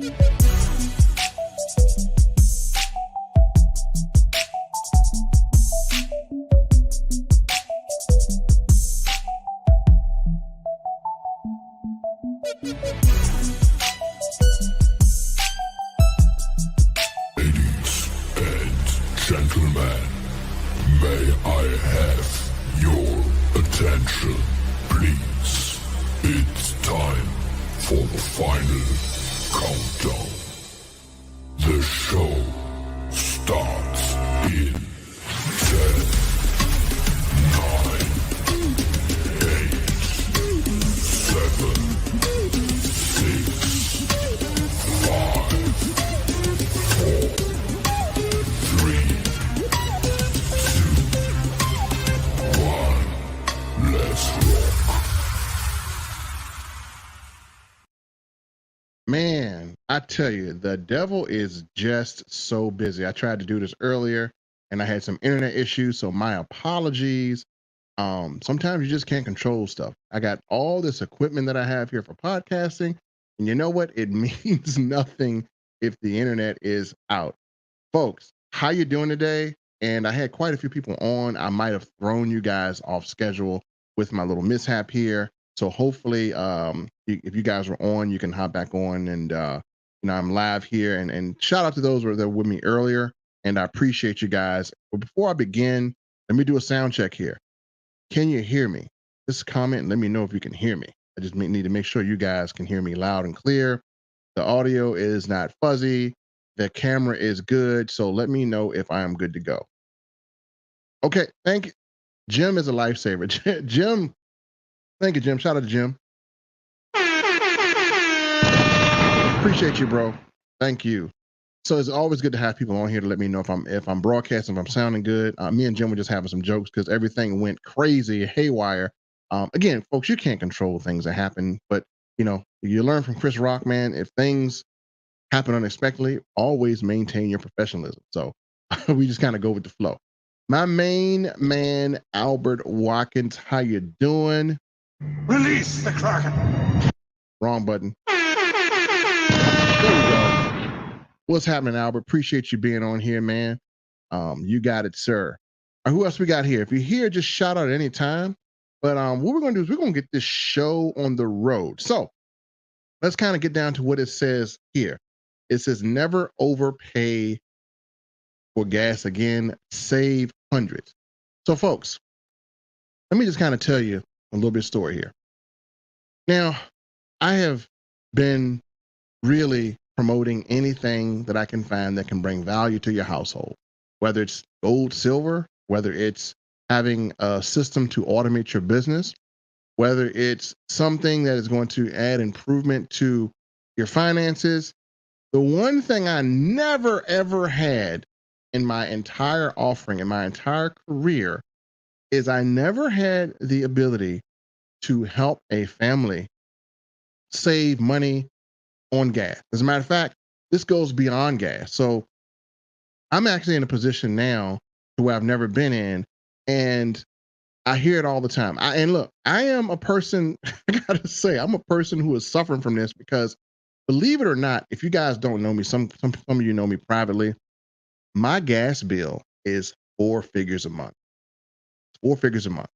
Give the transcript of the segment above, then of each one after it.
Ladies and gentlemen, may I have your attention, please? It's time for the final countdown. The show starts in 10, 9, 8, 7, 6, 5, 4, 3, 2, 1. Let's rock. Man, I tell you, the devil is just so busy. I tried to do this earlier and I had some internet issues, so my apologies. Sometimes you just can't control stuff. I got all this equipment that I have here for podcasting, and you know what? It means nothing if the internet is out. Folks, how you doing today? And I had quite a few people on. I might have thrown you guys off schedule with my little mishap here. So hopefully, if you guys were on, you can hop back on, and I'm live here. And shout out to those who were there with me earlier, and I appreciate you guys. But before I begin, let me do a sound check here. Can you hear me? Just comment and let me know if you can hear me. I just need to make sure you guys can hear me loud and clear. The audio is not fuzzy. The camera is good. So let me know if I am good to go. Okay, thank you. Jim is a lifesaver. Jim, thank you, Jim. Shout out to Jim. Appreciate you, bro. Thank you. So it's always good to have people on here to let me know if I'm broadcasting, if I'm sounding good. Me and Jim were just having some jokes because everything went crazy, haywire. Again, folks, you can't control things that happen, but you learn from Chris Rock, man. If things happen unexpectedly, always maintain your professionalism. So we just kind of go with the flow. My main man, Albert Watkins, how you doing? Release the Kraken. Wrong button. There we go. What's happening, Albert? Appreciate you being on here, man. You got it, sir. Who else we got here? If you're here, just shout out at any time. But what we're going to do is we're going to get this show on the road. So let's kind of get down to what it says here. It says never overpay for gas again, save hundreds. So folks, let me just kind of tell you a little bit of story here. Now, I have been really promoting anything that I can find that can bring value to your household, whether it's gold, silver, whether it's having a system to automate your business, whether it's something that is going to add improvement to your finances. The one thing I never, ever had in my entire offering, in my entire career, is I never had the ability to help a family save money on gas. As a matter of fact, this goes beyond gas. So I'm actually in a position now to where I've never been in, and I hear it all the time. And look, I am a person, I gotta say, I'm a person who is suffering from this because, believe it or not, if you guys don't know me, some of you know me privately, my gas bill is 4 figures a month. 4 figures a month.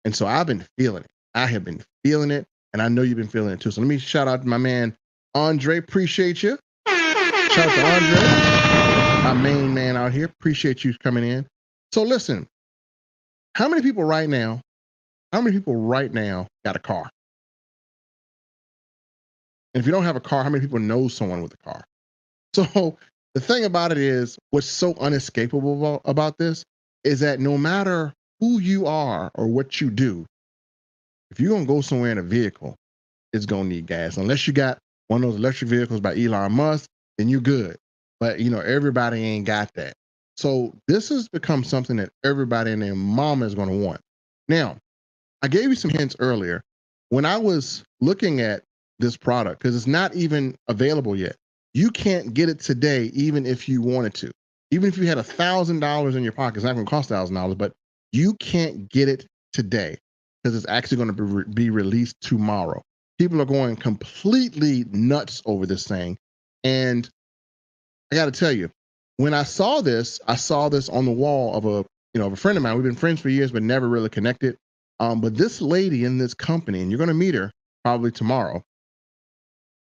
And so I've been feeling it. I have been feeling it, and I know you've been feeling it too. So let me shout out to my man, Andre. Appreciate you. Shout out to Andre, my main man out here. Appreciate you coming in. So listen, how many people right now got a car? And if you don't have a car, how many people know someone with a car? So the thing about it is, what's so unescapable about this is that no matter who you are or what you do, if you're going to go somewhere in a vehicle, it's going to need gas. Unless you got one of those electric vehicles by Elon Musk, then you're good. But, everybody ain't got that. So this has become something that everybody and their mama is going to want. Now, I gave you some hints earlier. When I was looking at this product, because it's not even available yet, you can't get it today, even if you wanted to. Even if you had $1,000 in your pocket, it's not going to cost $1,000, but you can't get it today because it's actually going to be released tomorrow. People are going completely nuts over this thing. And I got to tell you, when I saw this on the wall of a friend of mine. We've been friends for years, but never really connected. But this lady in this company, and you're going to meet her probably tomorrow.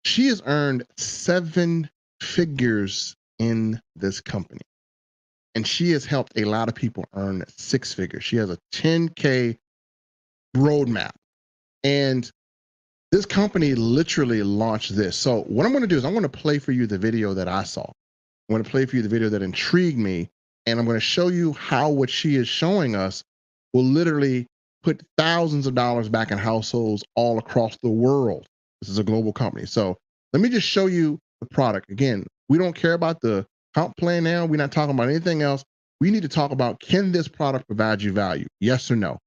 She has earned 7 figures in this company, and she has helped a lot of people earn 6 figures. She has a 10K roadmap, and this company literally launched this. So what I'm going to do is I'm going to play for you the video that I saw. I'm going to play for you the video that intrigued me, and I'm going to show you how what she is showing us will literally put thousands of dollars back in households all across the world. This is a global company. So let me just show you the product. Again, we don't care about the comp plan now. We're not talking about anything else. We need to talk about, can this product provide you value? Yes or no?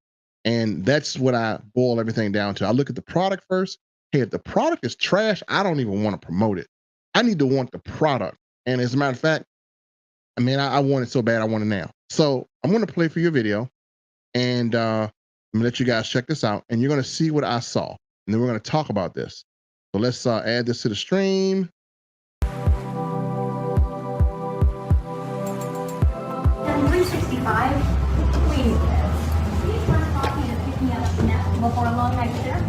And that's what I boil everything down to. I look at the product first. Hey, if the product is trash, I don't even want to promote it. I need to want the product. And as a matter of fact, I mean, I want it so bad, I want it now. So I'm going to play for your video, and I'm gonna let you guys check this out, and you're gonna see what I saw, and then we're gonna talk about this. So let's add this to the stream. And 365, we need this. Please run coffee to pick me up now before a long night shift.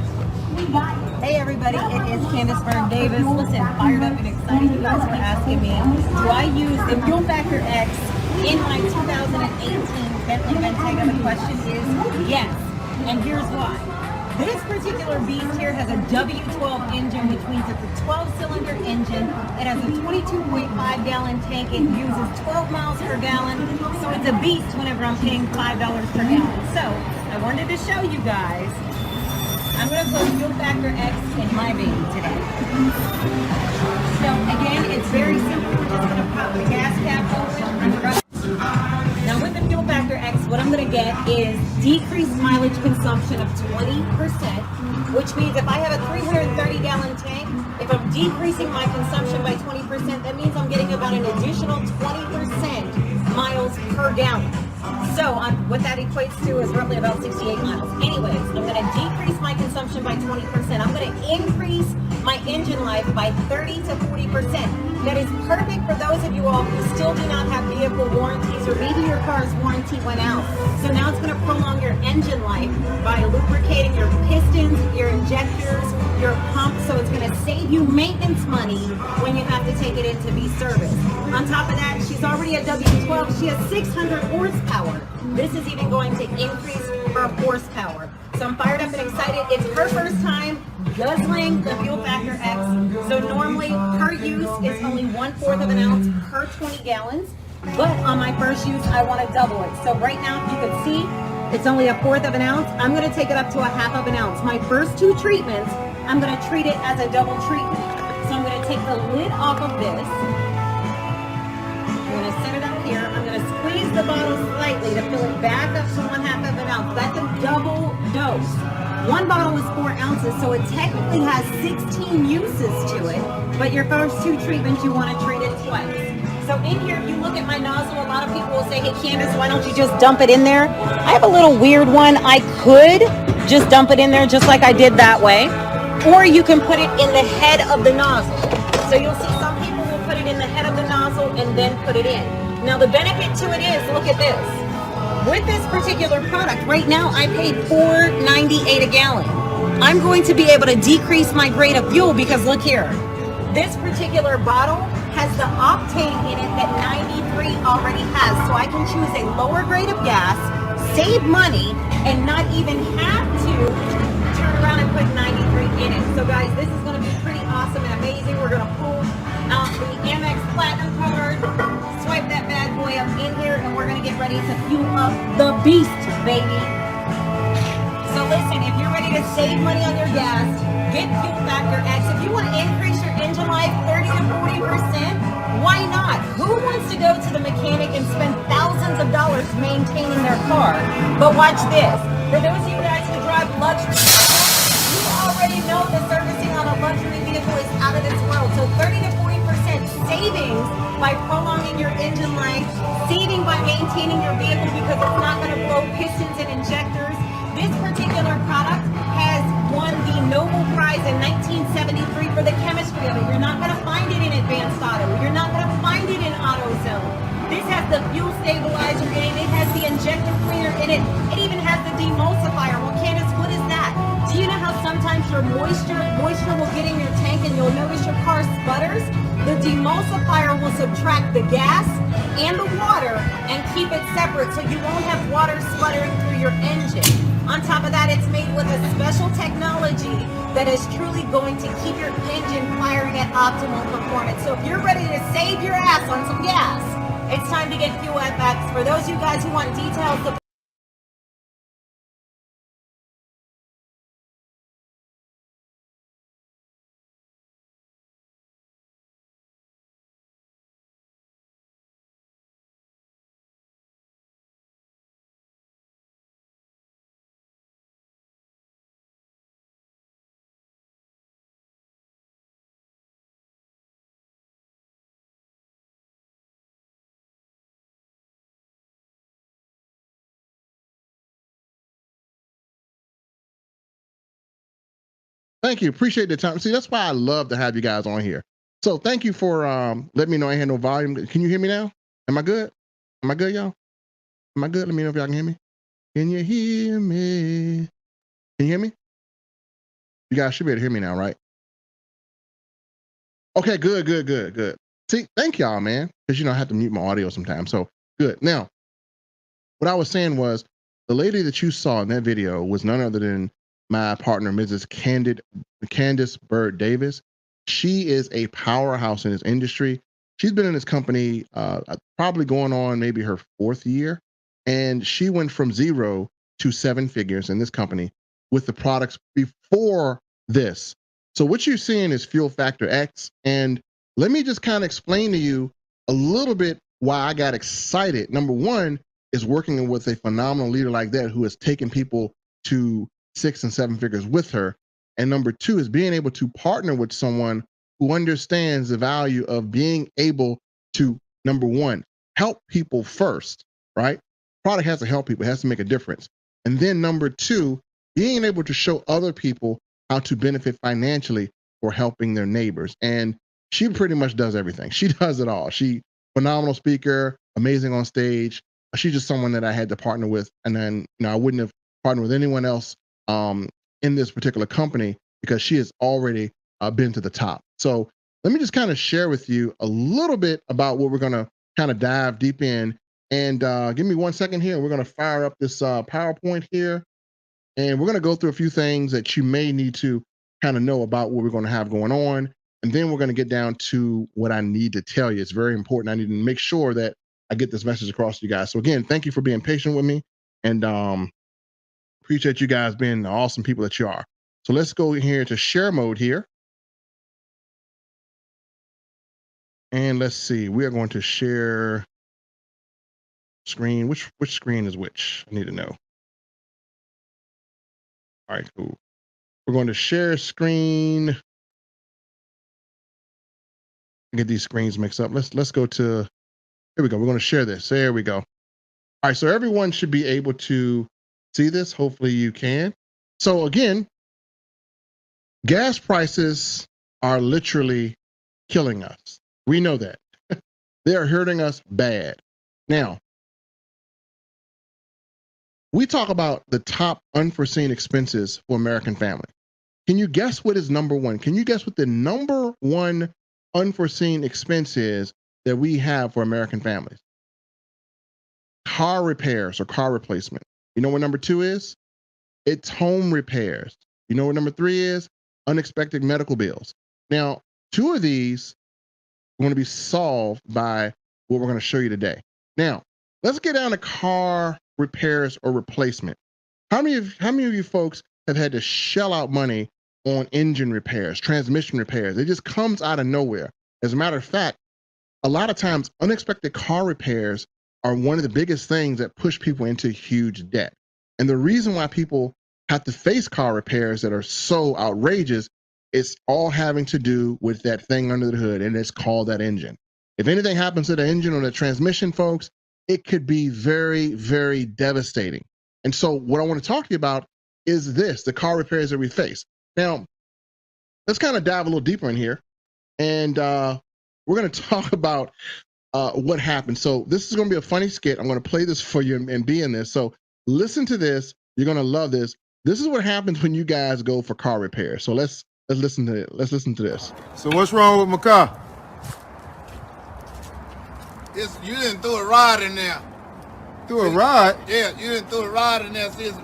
We got you. Hey everybody, it is Candace Byrne Davis. Listen, fired up and excited. You guys were asking me, do I use the Fuel Factor X in my 2018 Bentley Bentayga? The question is yes, and here's why. This particular beast here has a W12 engine, which means it's a 12-cylinder engine. It has a 22.5-gallon tank. It uses 12 miles per gallon, so it's a beast whenever I'm paying $5 per gallon. So I wanted to show you guys. I'm going to put Fuel Factor X in my baby today. So again, it's very simple. We're just going to pop the gas cap open. Now with the Fuel Factor X, what I'm going to get is decreased mileage consumption of 20%, which means if I have a 330-gallon tank, if I'm decreasing my consumption by 20%, that means I'm getting about an additional 20% miles per gallon. So what that equates to is roughly about 68 miles. Anyways, I'm going to decrease my consumption by 20%. I'm going to increase my engine life by 30 to 40%. That is perfect for those of you all who still do not have vehicle warranties, or maybe your car's warranty went out. So now it's going to prolong your engine life by lubricating your pistons, your injectors, your pump. So it's going to save you maintenance money when you have to take it in to be serviced. On top of that, she's already a W12. She has 600 horsepower. This is even going to increase her horsepower. So I'm fired up and excited. It's her first time guzzling the Fuel Factor X. So normally her use is only 1/4 of an ounce per 20 gallons. But on my first use, I want to double it. So right now, you can see it's only 1/4 of an ounce. I'm going to take it up to 1/2 of an ounce. My first 2 treatments, I'm going to treat it as a double treatment. So I'm going to take the lid off of this. I'm going to set it up here. I'm going to squeeze the bottle slightly to fill it back up to 1/2 of an ounce. That's a double dose. One bottle is 4 ounces, so it technically has 16 uses to it. But your first 2 treatments, you want to treat it twice. So in here, if you look at my nozzle, a lot of people will say, hey Candace, why don't you just dump it in there? I have a little weird one. I could just dump it in there just like I did that way. Or you can put it in the head of the nozzle. So you'll see some people will put it in the head of the nozzle and then put it in. Now the benefit to it is, look at this. With this particular product, right now I paid $4.98 a gallon. I'm going to be able to decrease my grade of fuel because look here. This particular bottle has the octane in it that 93 already has. So I can choose a lower grade of gas, save money, and not even have to turn around and put 93 in it. So guys, this is going to be pretty awesome and amazing. We're going to pull out the Amex Platinum card, swipe that bad boy up in here, and we're going to get ready to fuel up the beast, baby. So listen, if you're ready to save money on your gas, get Fuel Factor X. If you want to increase your engine life 30 to 40%, why not? Who wants to go to the mechanic and spend thousands of dollars maintaining their car? But watch this. For those of you guys who drive luxury, you already know the servicing on a luxury vehicle is out of this world. So 30 to 40% savings by prolonging your engine life, saving by maintaining your vehicle because it's not going to blow pistons and injectors. This particular product has won the Nobel Prize in 1973 for the chemistry of it. You're not going to find it in advanced This has the fuel stabilizer in it. It has the injector cleaner in it. It even has the demulsifier. Well, Candace, what is that? Do you know how sometimes your moisture will get in your tank and you'll notice your car sputters? The demulsifier will subtract the gas and the water and keep it separate so you won't have water sputtering through your engine. On top of that, it's made with a special technology that is truly going to keep your engine firing at optimal performance. So if you're ready to save your ass on some gas, it's time to get Fuel FX. For those of you guys who want details, Thank you. Appreciate the time. See, that's why I love to have you guys on here. So thank you for letting me know I had no volume. Can you hear me now? Am I good? Am I good, y'all? Am I good? Let me know if y'all can hear me. Can you hear me? Can you hear me? You guys should be able to hear me now, right? Okay, good. See, thank y'all, man. Because I have to mute my audio sometimes. So good. Now, what I was saying was the lady that you saw in that video was none other than my partner, Mrs. Candace Bird Davis. She is a powerhouse in this industry. She's been in this company probably going on maybe her 4th year. And she went from 0 to 7 figures in this company with the products before this. So what you're seeing is Fuel Factor X. And let me just kind of explain to you a little bit why I got excited. Number one is working with a phenomenal leader like that who has taken people to 6 and 7 figures with her. And number two is being able to partner with someone who understands the value of being able to, number one, help people first, right? Product has to help people, it has to make a difference. And then number two, being able to show other people how to benefit financially for helping their neighbors. And she pretty much does everything. She does it all. She phenomenal speaker, amazing on stage. She's just someone that I had to partner with. And then, I wouldn't have partnered with anyone else in this particular company because she has already been to the top. So let me just kind of share with you a little bit about what we're going to kind of dive deep in. And give me 1 second here. We're going to fire up this PowerPoint here. And we're going to go through a few things that you may need to kind of know about what we're going to have going on. And then we're going to get down to what I need to tell you. It's very important. I need to make sure that I get this message across to you guys. So again, thank you for being patient with me, and appreciate you guys being the awesome people that you are. So let's go here to share mode here. And let's see, we are going to share screen. Which screen is which? I need to know. All right, cool. We're going to share screen. Get these screens mixed up. Let's go to, here we go. We're going to share this. There we go. All right, so everyone should be able to see this. Hopefully you can. So again, gas prices are literally killing us. We know that. They are hurting us bad. Now, we talk about the top unforeseen expenses for American family. Can you guess what is number one? Can you guess what the number one unforeseen expense is that we have for American families? Car repairs or car replacement. You know what number two is? It's home repairs. You know what number three is? Unexpected medical bills. Now, two of these are going to be solved by what we're going to show you today. Now, let's get down to car repairs or replacement. How many of you folks have had to shell out money on engine repairs, transmission repairs? It just comes out of nowhere. As a matter of fact, a lot of times unexpected car repairs are one of the biggest things that push people into huge debt. And the reason why people have to face car repairs that are so outrageous, it's all having to do with that thing under the hood, and it's called that engine. If anything happens to the engine or the transmission, folks, it could be very, very devastating. And so what I want to talk to you about is this, the car repairs that we face. Now, let's kind of dive a little deeper in here. And we're going to talk about what happened. So this is going to be a funny skit. I'm going to play this for you and be in this. So listen to this. You're going to love this. This is what happens when you guys go for car repair. So let's listen to it. Let's listen to this. So what's wrong with my car? You didn't throw a rod in there. Threw a rod? Yeah, you didn't throw a rod in there. Sis.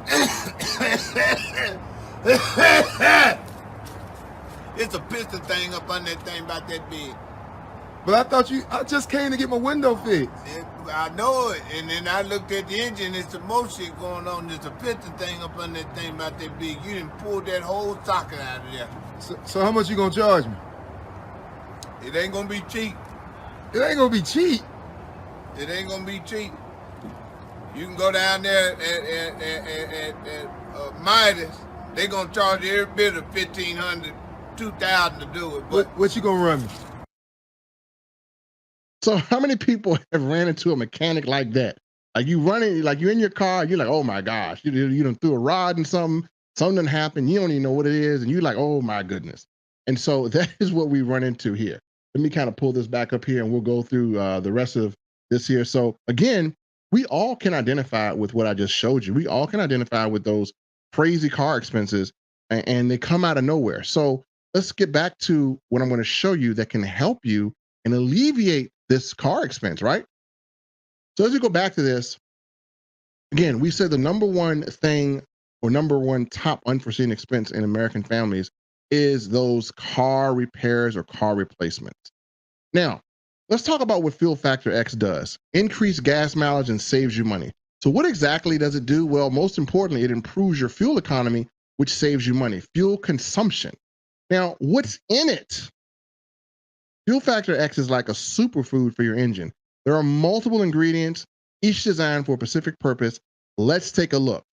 It's a piston thing up on that thing about that big. But I just came to get my window fixed. I know it. And then I looked at the engine. It's some more shit going on. There's a piston thing up on that thing about that big. You didn't pull that whole socket out of there. So how much you gonna charge me? It ain't gonna be cheap. It ain't gonna be cheap. It ain't gonna be cheap. You can go down there at Midas. They gonna charge you every bit of $1,500, $2,000 to do it. But what you gonna run me? So how many people have ran into a mechanic like that? Like you running, like you're in your car, you're like, oh my gosh, you done threw a rod in something happened, you don't even know what it is, and you're like, oh my goodness. And so that is what we run into here. Let me kind of pull this back up here and we'll go through the rest of this here. So again, we all can identify with what I just showed you. We all can identify with those crazy car expenses and they come out of nowhere. So let's get back to what I'm going to show you that can help you and alleviate this car expense, right? So as we go back to this, again, we said the number one thing or number one top unforeseen expense in American families is those car repairs or car replacements. Now, let's talk about what Fuel Factor X does. Increase gas mileage and saves you money. So what exactly does it do? Well, most importantly, it improves your fuel economy, which saves you money. Fuel consumption. Now, what's in it? Fuel Factor X is like a superfood for your engine. There are multiple ingredients, each designed for a specific purpose. Let's take a look.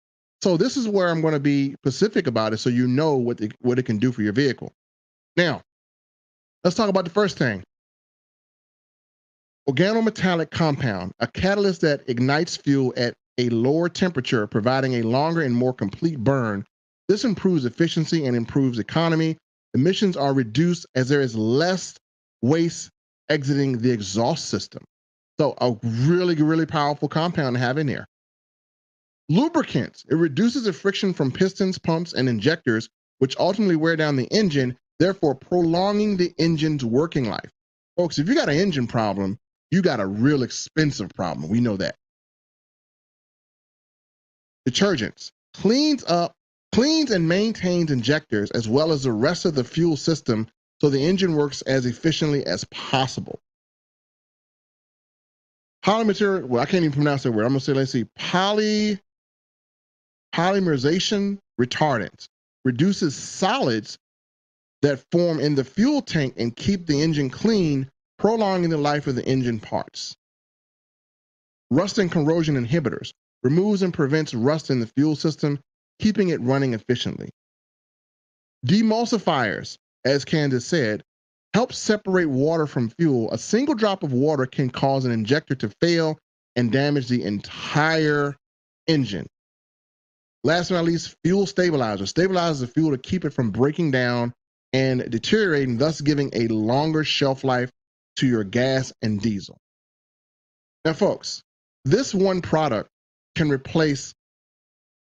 So this is where I'm going to be specific about it so you know what it can do for your vehicle. Now, let's talk about the first thing. Organometallic Compound, a catalyst that ignites fuel at a lower temperature, providing a longer and more complete burn. This improves efficiency and improves economy. Emissions are reduced as there is less waste exiting the exhaust system. So a really, really powerful compound to have in there. Lubricants, it reduces the friction from pistons, pumps, and injectors, which ultimately wear down the engine, therefore prolonging the engine's working life. Folks, if you got an engine problem, you got a real expensive problem. We know that. Detergents, cleans and maintains injectors as well as the rest of the fuel system so the engine works as efficiently as possible. Polymerization, well, I can't even pronounce that word. I'm gonna say, let's see, polymerization retardants reduces solids that form in the fuel tank and keep the engine clean, prolonging the life of the engine parts. Rust and corrosion inhibitors removes and prevents rust in the fuel system, keeping it running efficiently. Demulsifiers, as Candace said, help separate water from fuel. A single drop of water can cause an injector to fail and damage the entire engine. Last but not least, fuel stabilizer. Stabilizes the fuel to keep it from breaking down and deteriorating, thus giving a longer shelf life to your gas and diesel. Now, folks, this one product can replace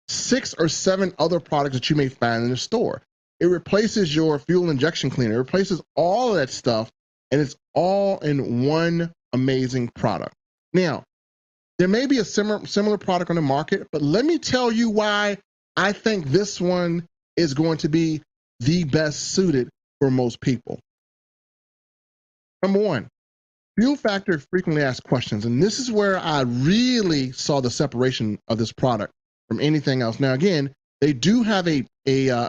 6 or 7 other products that you may find in the store. It replaces your fuel injection cleaner. It replaces all of that stuff, and it's all in one amazing product. Now, there may be a similar product on the market, but let me tell you why I think this one is going to be the best suited for most people. Number one, Fuel Factor frequently asked questions, and this is where I really saw the separation of this product from anything else. Now, again, they do have a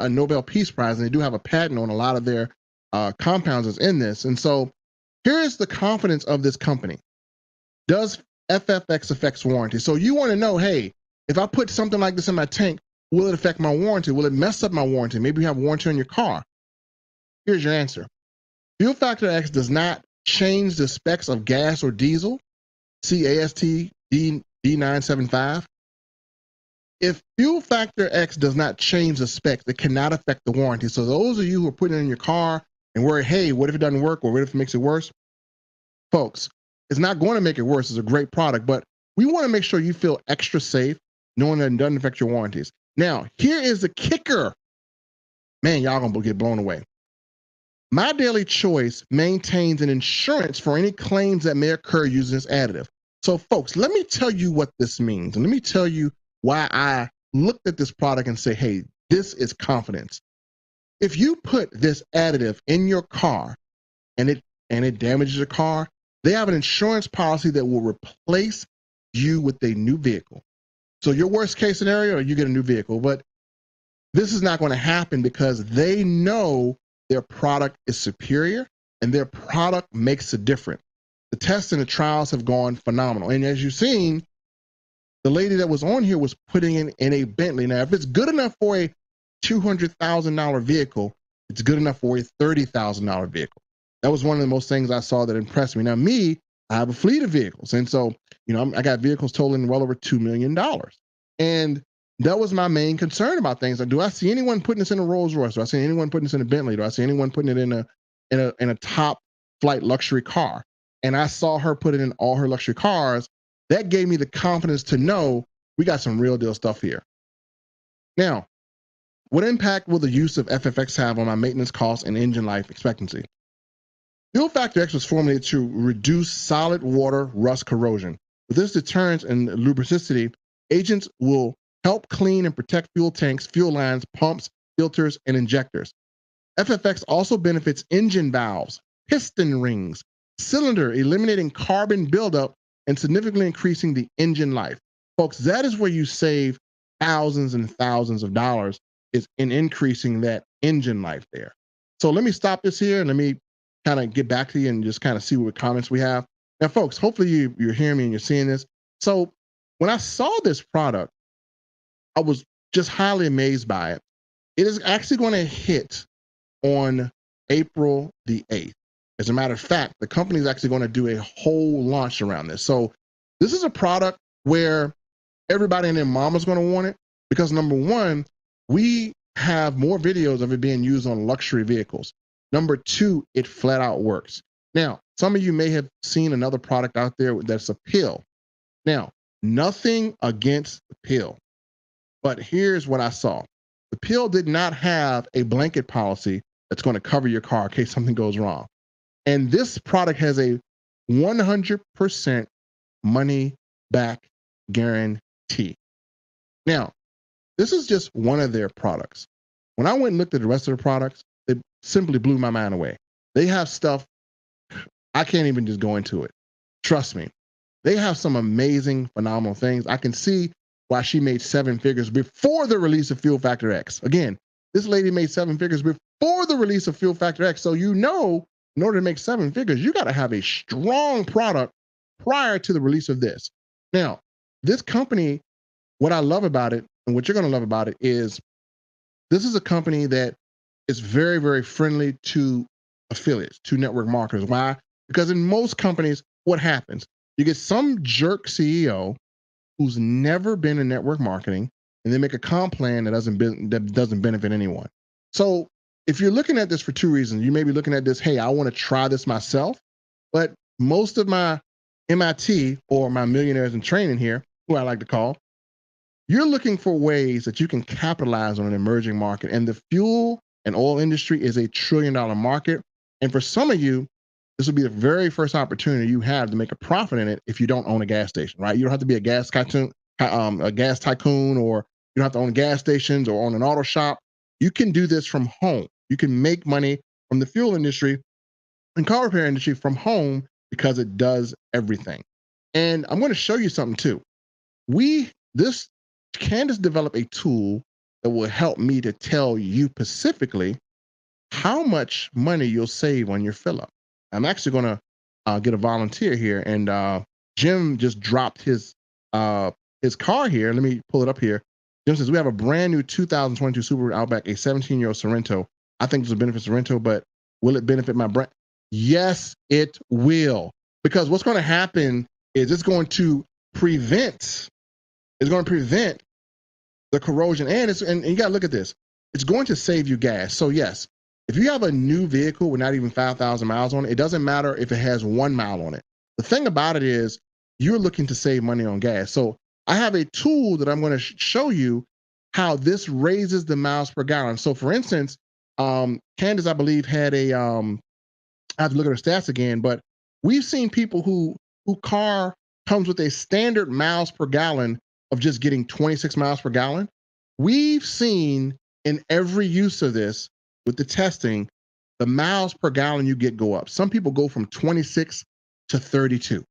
Nobel Peace Prize, and they do have a patent on a lot of their compounds that's in this. And so here's the confidence of this company. Does FFX affects warranty? So you want to know, hey, if I put something like this in my tank, will it affect my warranty? Will it mess up my warranty? Maybe you have warranty on your car. Here's your answer. Fuel Factor X does not change the specs of gas or diesel. See AST D975. If Fuel Factor X does not change the specs, it cannot affect the warranty. So those of you who are putting it in your car and worry, hey, what if it doesn't work or what if it makes it worse? Folks, It's not going to make it worse. It's a great product, but we want to make sure you feel extra safe knowing that it doesn't affect your warranties. Now, here is the kicker. Man, y'all gonna get blown away. My Daily Choice maintains an insurance for any claims that may occur using this additive. So folks, let me tell you what this means. And let me tell you why I looked at this product and say, hey, this is confidence. If you put this additive in your car and it damages your car, they have an insurance policy that will replace you with a new vehicle. So your worst case scenario, you get a new vehicle, but this is not going to happen because they know their product is superior and their product makes a difference. The tests and the trials have gone phenomenal. And as you've seen, the lady that was on here was putting in a Bentley. Now, if it's good enough for a $200,000 vehicle, it's good enough for a $30,000 vehicle. That was one of the most things I saw that impressed me. Now, me, I have a fleet of vehicles. And so, I got vehicles totaling well over $2 million. And that was my main concern about things. Like, do I see anyone putting this in a Rolls Royce? Do I see anyone putting this in a Bentley? Do I see anyone putting it in a top flight luxury car? And I saw her put it in all her luxury cars. That gave me the confidence to know we got some real deal stuff here. Now, what impact will the use of FFX have on my maintenance costs and engine life expectancy? Fuel Factor X was formulated to reduce solid water rust corrosion. With this deterrence and lubricity, agents will help clean and protect fuel tanks, fuel lines, pumps, filters, and injectors. FFX also benefits engine valves, piston rings, cylinder, eliminating carbon buildup and significantly increasing the engine life. Folks, that is where you save thousands and thousands of dollars, is in increasing that engine life there. So let me stop this here and let me kind of get back to you and just kind of see what comments we have. Now, folks, hopefully you're hearing me and you're seeing this. So when I saw this product, I was just highly amazed by it. It is actually going to hit on April the 8th. As a matter of fact, the company is actually going to do a whole launch around this. So this is a product where everybody and their mama's going to want it because, number one, we have more videos of it being used on luxury vehicles. Number two, it flat out works. Now, some of you may have seen another product out there that's a pill. Now, nothing against the pill, but here's what I saw. The pill did not have a blanket policy that's going to cover your car in case something goes wrong. And this product has a 100% money back guarantee. Now, this is just one of their products. When I went and looked at the rest of the products, it simply blew my mind away. They have stuff, I can't even just go into it. Trust me. They have some amazing, phenomenal things. I can see why she made 7 figures before the release of Fuel Factor X. Again, this lady made 7 figures before the release of Fuel Factor X. So in order to make 7 figures, you got to have a strong product prior to the release of this. Now, this company, what I love about it, and what you're going to love about it, is this is a company that is very, very friendly to affiliates, to network marketers. Why? Because in most companies, what happens? You get some jerk CEO who's never been in network marketing, and they make a comp plan that doesn't benefit anyone. So if you're looking at this for 2 reasons, you may be looking at this, hey, I want to try this myself, but most of my MIT, or my millionaires in training here, who I like to call, you're looking for ways that you can capitalize on an emerging market. And the fuel and oil industry is a $1 trillion market. And for some of you, this will be the very first opportunity you have to make a profit in it if you don't own a gas station, right? You don't have to be a gas tycoon, or you don't have to own gas stations or own an auto shop. You can do this from home. You can make money from the fuel industry and car repair industry from home because it does everything. And I'm going to show you something too. Candace developed a tool that will help me to tell you specifically how much money you'll save on your fill up. I'm actually going to get a volunteer here, and Jim just dropped his car here. Let me pull it up here. Jim says, we have a brand new 2022 Subaru Outback, a 17-year-old Sorento. I think this will benefit Sorento, but will it benefit my brand? Yes, it will. Because what's going to happen is it's going to prevent the corrosion, and you got to look at this. It's going to save you gas. So yes, if you have a new vehicle with not even 5,000 miles on it, it doesn't matter if it has 1 mile on it. The thing about it is you're looking to save money on gas. So I have a tool that I'm going to show you how this raises the miles per gallon. So for instance, Candace, I believe, had I have to look at her stats again, but we've seen people who car comes with a standard miles per gallon of just getting 26 miles per gallon. We've seen in every use of this with the testing, the miles per gallon you get go up. Some people go from 26 to 32.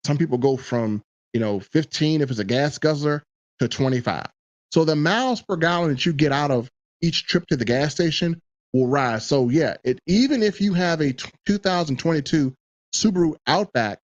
Some people go from 15 if it's a gas guzzler to 25. So the miles per gallon that you get out of each trip to the gas station will rise. So yeah, even if you have a 2022 Subaru Outback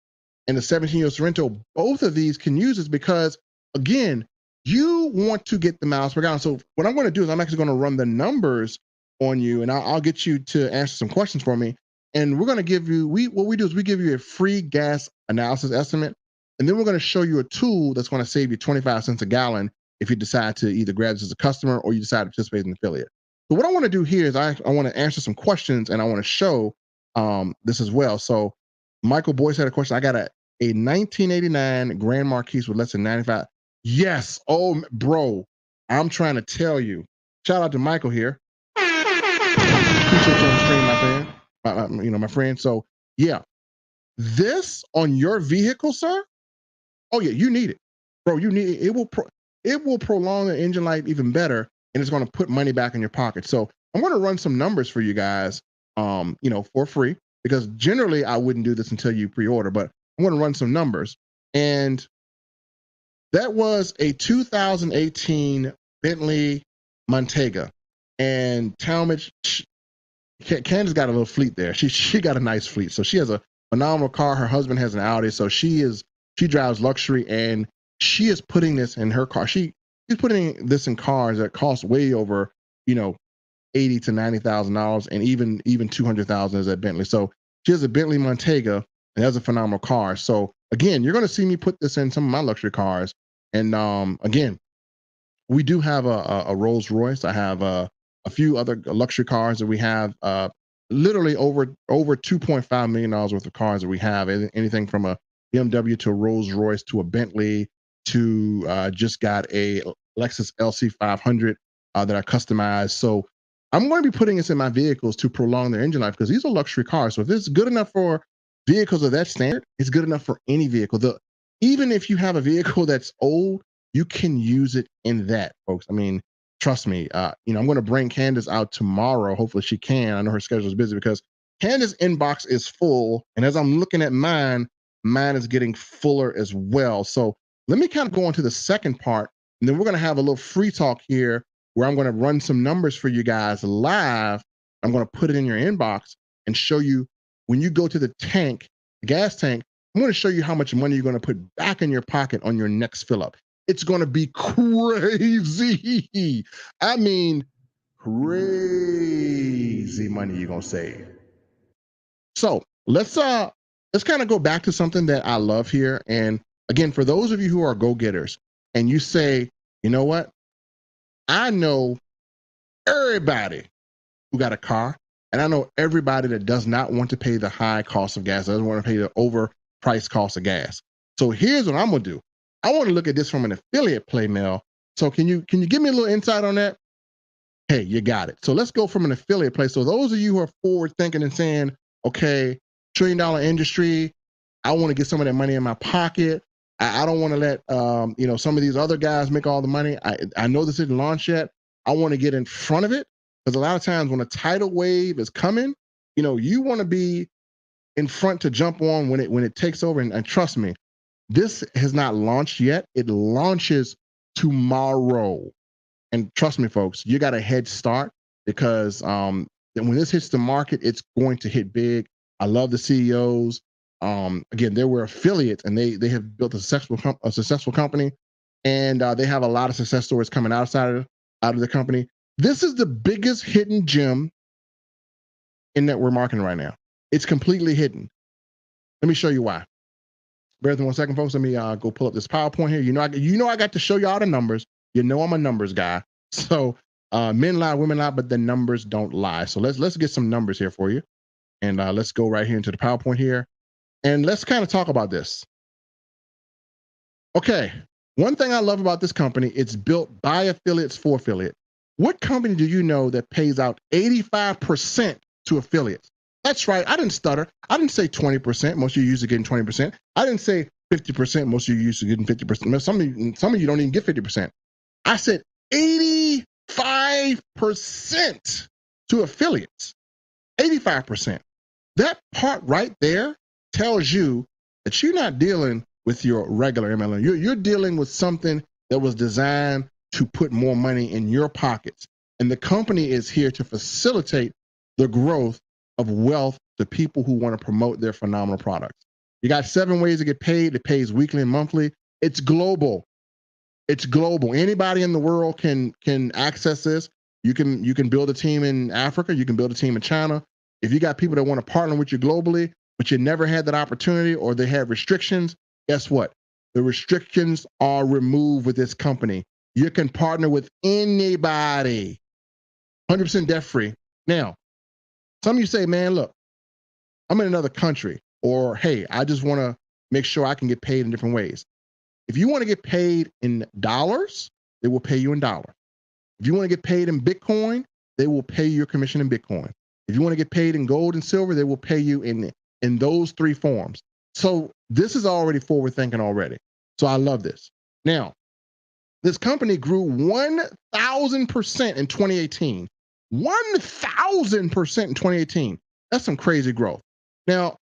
and a 17-year Sorento, both of these can use this because again, you want to get the miles per gallon. So what I'm going to do is I'm actually going to run the numbers on you, and I'll get you to answer some questions for me. And we're going to give you what we do is we give you a free gas analysis estimate, and then we're going to show you a tool that's going to save you 25 cents a gallon if you decide to either grab this as a customer or you decide to participate in an affiliate. So what I want to do here is I want to answer some questions, and I want to show this as well. So Michael Boyce had a question. I got a 1989 Grand Marquis with less than 95. Yes. Oh, bro, I'm trying to tell you. Shout out to Michael here. Appreciate you on the stream, my friend. My friend. So yeah, this on your vehicle, sir. Oh yeah, you need it, bro. You need it. It will prolong the engine life even better, and it's going to put money back in your pocket. So I'm going to run some numbers for you guys, for free, because generally I wouldn't do this until you pre-order, but I'm going to run some numbers. And that was a 2018 Bentley Montega, and Talmadge. Candace got a little fleet there. She got a nice fleet, so she has a phenomenal car. Her husband has an Audi, so she drives luxury, and she is putting this in her car. She's putting this in cars that cost way over, $80,000 to $90,000, and even $200,000 is at Bentley. So she has a Bentley Montega, and that's a phenomenal car. So again, you're going to see me put this in some of my luxury cars. And again, we do have a Rolls Royce. I have a few other luxury cars that we have. Literally over $2.5 million worth of cars that we have. Anything from a BMW to a Rolls Royce to a Bentley to just got a Lexus LC500 that I customized. So I'm going to be putting this in my vehicles to prolong their engine life because these are luxury cars. So if it's good enough for vehicles of that standard, it's good enough for any vehicle. Even if you have a vehicle that's old, you can use it in that, folks. I mean, trust me. I'm going to bring Candace out tomorrow. Hopefully she can. I know her schedule is busy because Candace's inbox is full. And as I'm looking at mine is getting fuller as well. So let me kind of go on to the second part, and then we're going to have a little free talk here where I'm going to run some numbers for you guys live. I'm going to put it in your inbox and show you when you go to the gas tank, I'm going to show you how much money you're going to put back in your pocket on your next fill up. It's going to be crazy. I mean, crazy money you're going to save. So let's kind of go back to something that I love here. And again, for those of you who are go-getters and you say, you know what? I know everybody who got a car, and I know everybody that does not want to pay the high cost of gas, doesn't want to pay the overpriced cost of gas. So here's what I'm going to do. I want to look at this from an affiliate play, Mel. So can you give me a little insight on that? Hey, you got it. So let's go from an affiliate play. So those of you who are forward thinking and saying, okay, $1 trillion industry, I want to get some of that money in my pocket. I don't want to let some of these other guys make all the money. I know this isn't launched yet. I want to get in front of it because a lot of times when a tidal wave is coming, you want to be in front to jump on when it takes over. And trust me, this has not launched yet. It launches tomorrow. And trust me, folks, you got a head start because when this hits the market, it's going to hit big. I love the CEOs. Again, they were affiliates and they have built a successful company, and they have a lot of success stories coming out of the company. This is the biggest hidden gem in network marketing right now. It's completely hidden. Let me show you why. Bear with me 1 second, folks. Let me go pull up this PowerPoint here. I got to show you all the numbers. I'm a numbers guy. So men lie, women lie, but the numbers don't lie. So let's get some numbers here for you. And let's go right here into the PowerPoint here. And let's kind of talk about this. Okay. One thing I love about this company, it's built by affiliates for affiliate. What company do you know that pays out 85% to affiliates? That's right. I didn't stutter. I didn't say 20%. Most of you used to getting 20%. I didn't say 50%. Most of you used to getting 50%. Some of you don't even get 50%. I said 85% to affiliates. 85%. That part right there tells you that you're not dealing with your regular MLM. You're dealing with something that was designed to put more money in your pockets. And the company is here to facilitate the growth of wealth to people who want to promote their phenomenal products. You got 7 ways to get paid. It pays weekly and monthly. It's global. It's global. Anybody in the world can access this. You can build a team in Africa. You can build a team in China. If you got people that want to partner with you globally, but you never had that opportunity or they have restrictions, guess what? The restrictions are removed with this company. You can partner with anybody, 100% debt free. Now, some of you say, man, look, I'm in another country, or hey, I just want to make sure I can get paid in different ways. If you want to get paid in dollars, they will pay you in dollars. If you want to get paid in Bitcoin, they will pay you your commission in Bitcoin. If you want to get paid in gold and silver, they will pay you in those 3 forms. So this is already forward thinking already. So I love this. Now, this company grew 1,000% in 2018. 1,000% in 2018. That's some crazy growth. Now,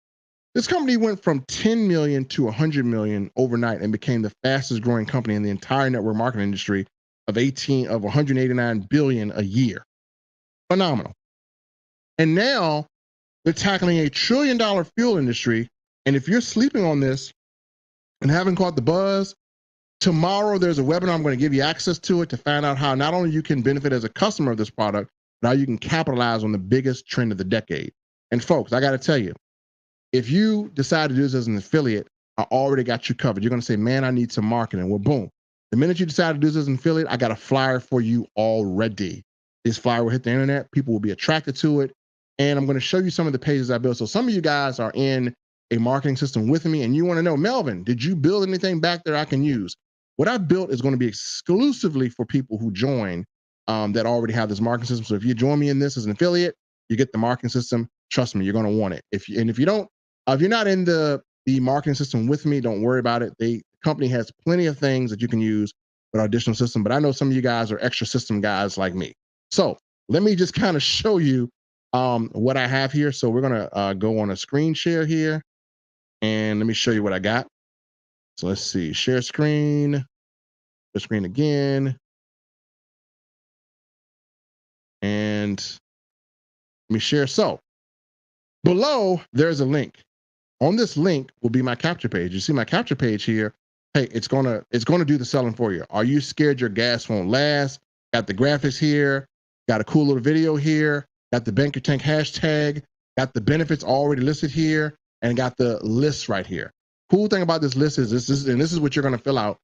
this company went from 10 million to 100 million overnight and became the fastest growing company in the entire network marketing industry of 189 billion a year. Phenomenal. And now they're tackling a $1 trillion fuel industry. And if you're sleeping on this and haven't caught the buzz, tomorrow there's a webinar. I'm going to give you access to it to find out how not only you can benefit as a customer of this product, but how you can capitalize on the biggest trend of the decade. And folks, I got to tell you, if you decide to do this as an affiliate, I already got you covered. You're going to say, man, I need some marketing. Well, boom. The minute you decide to do this as an affiliate, I got a flyer for you already. This flyer will hit the internet. People will be attracted to it. And I'm going to show you some of the pages I built. So some of you guys are in a marketing system with me and you want to know, Melvin, did you build anything back there I can use? What I've built is going to be exclusively for people who join that already have this marketing system. So if you join me in this as an affiliate, you get the marketing system. Trust me, you're going to want it. If you're not in the marketing system with me, don't worry about it. The company has plenty of things that you can use with our additional system, but I know some of you guys are extra system guys like me. So let me just kind of show you what I have here. So we're going to go on a screen share here and let me show you what I got. So let's see, share screen again. And let me share. So below there's a link. On this link will be my capture page. You see my capture page here. Hey, it's gonna do the selling for you. Are you scared your gas won't last? Got the graphics here, got a cool little video here, got the Bank Your Tank hashtag, got the benefits already listed here, and got the list right here. Cool thing about this list is this is what you're gonna fill out.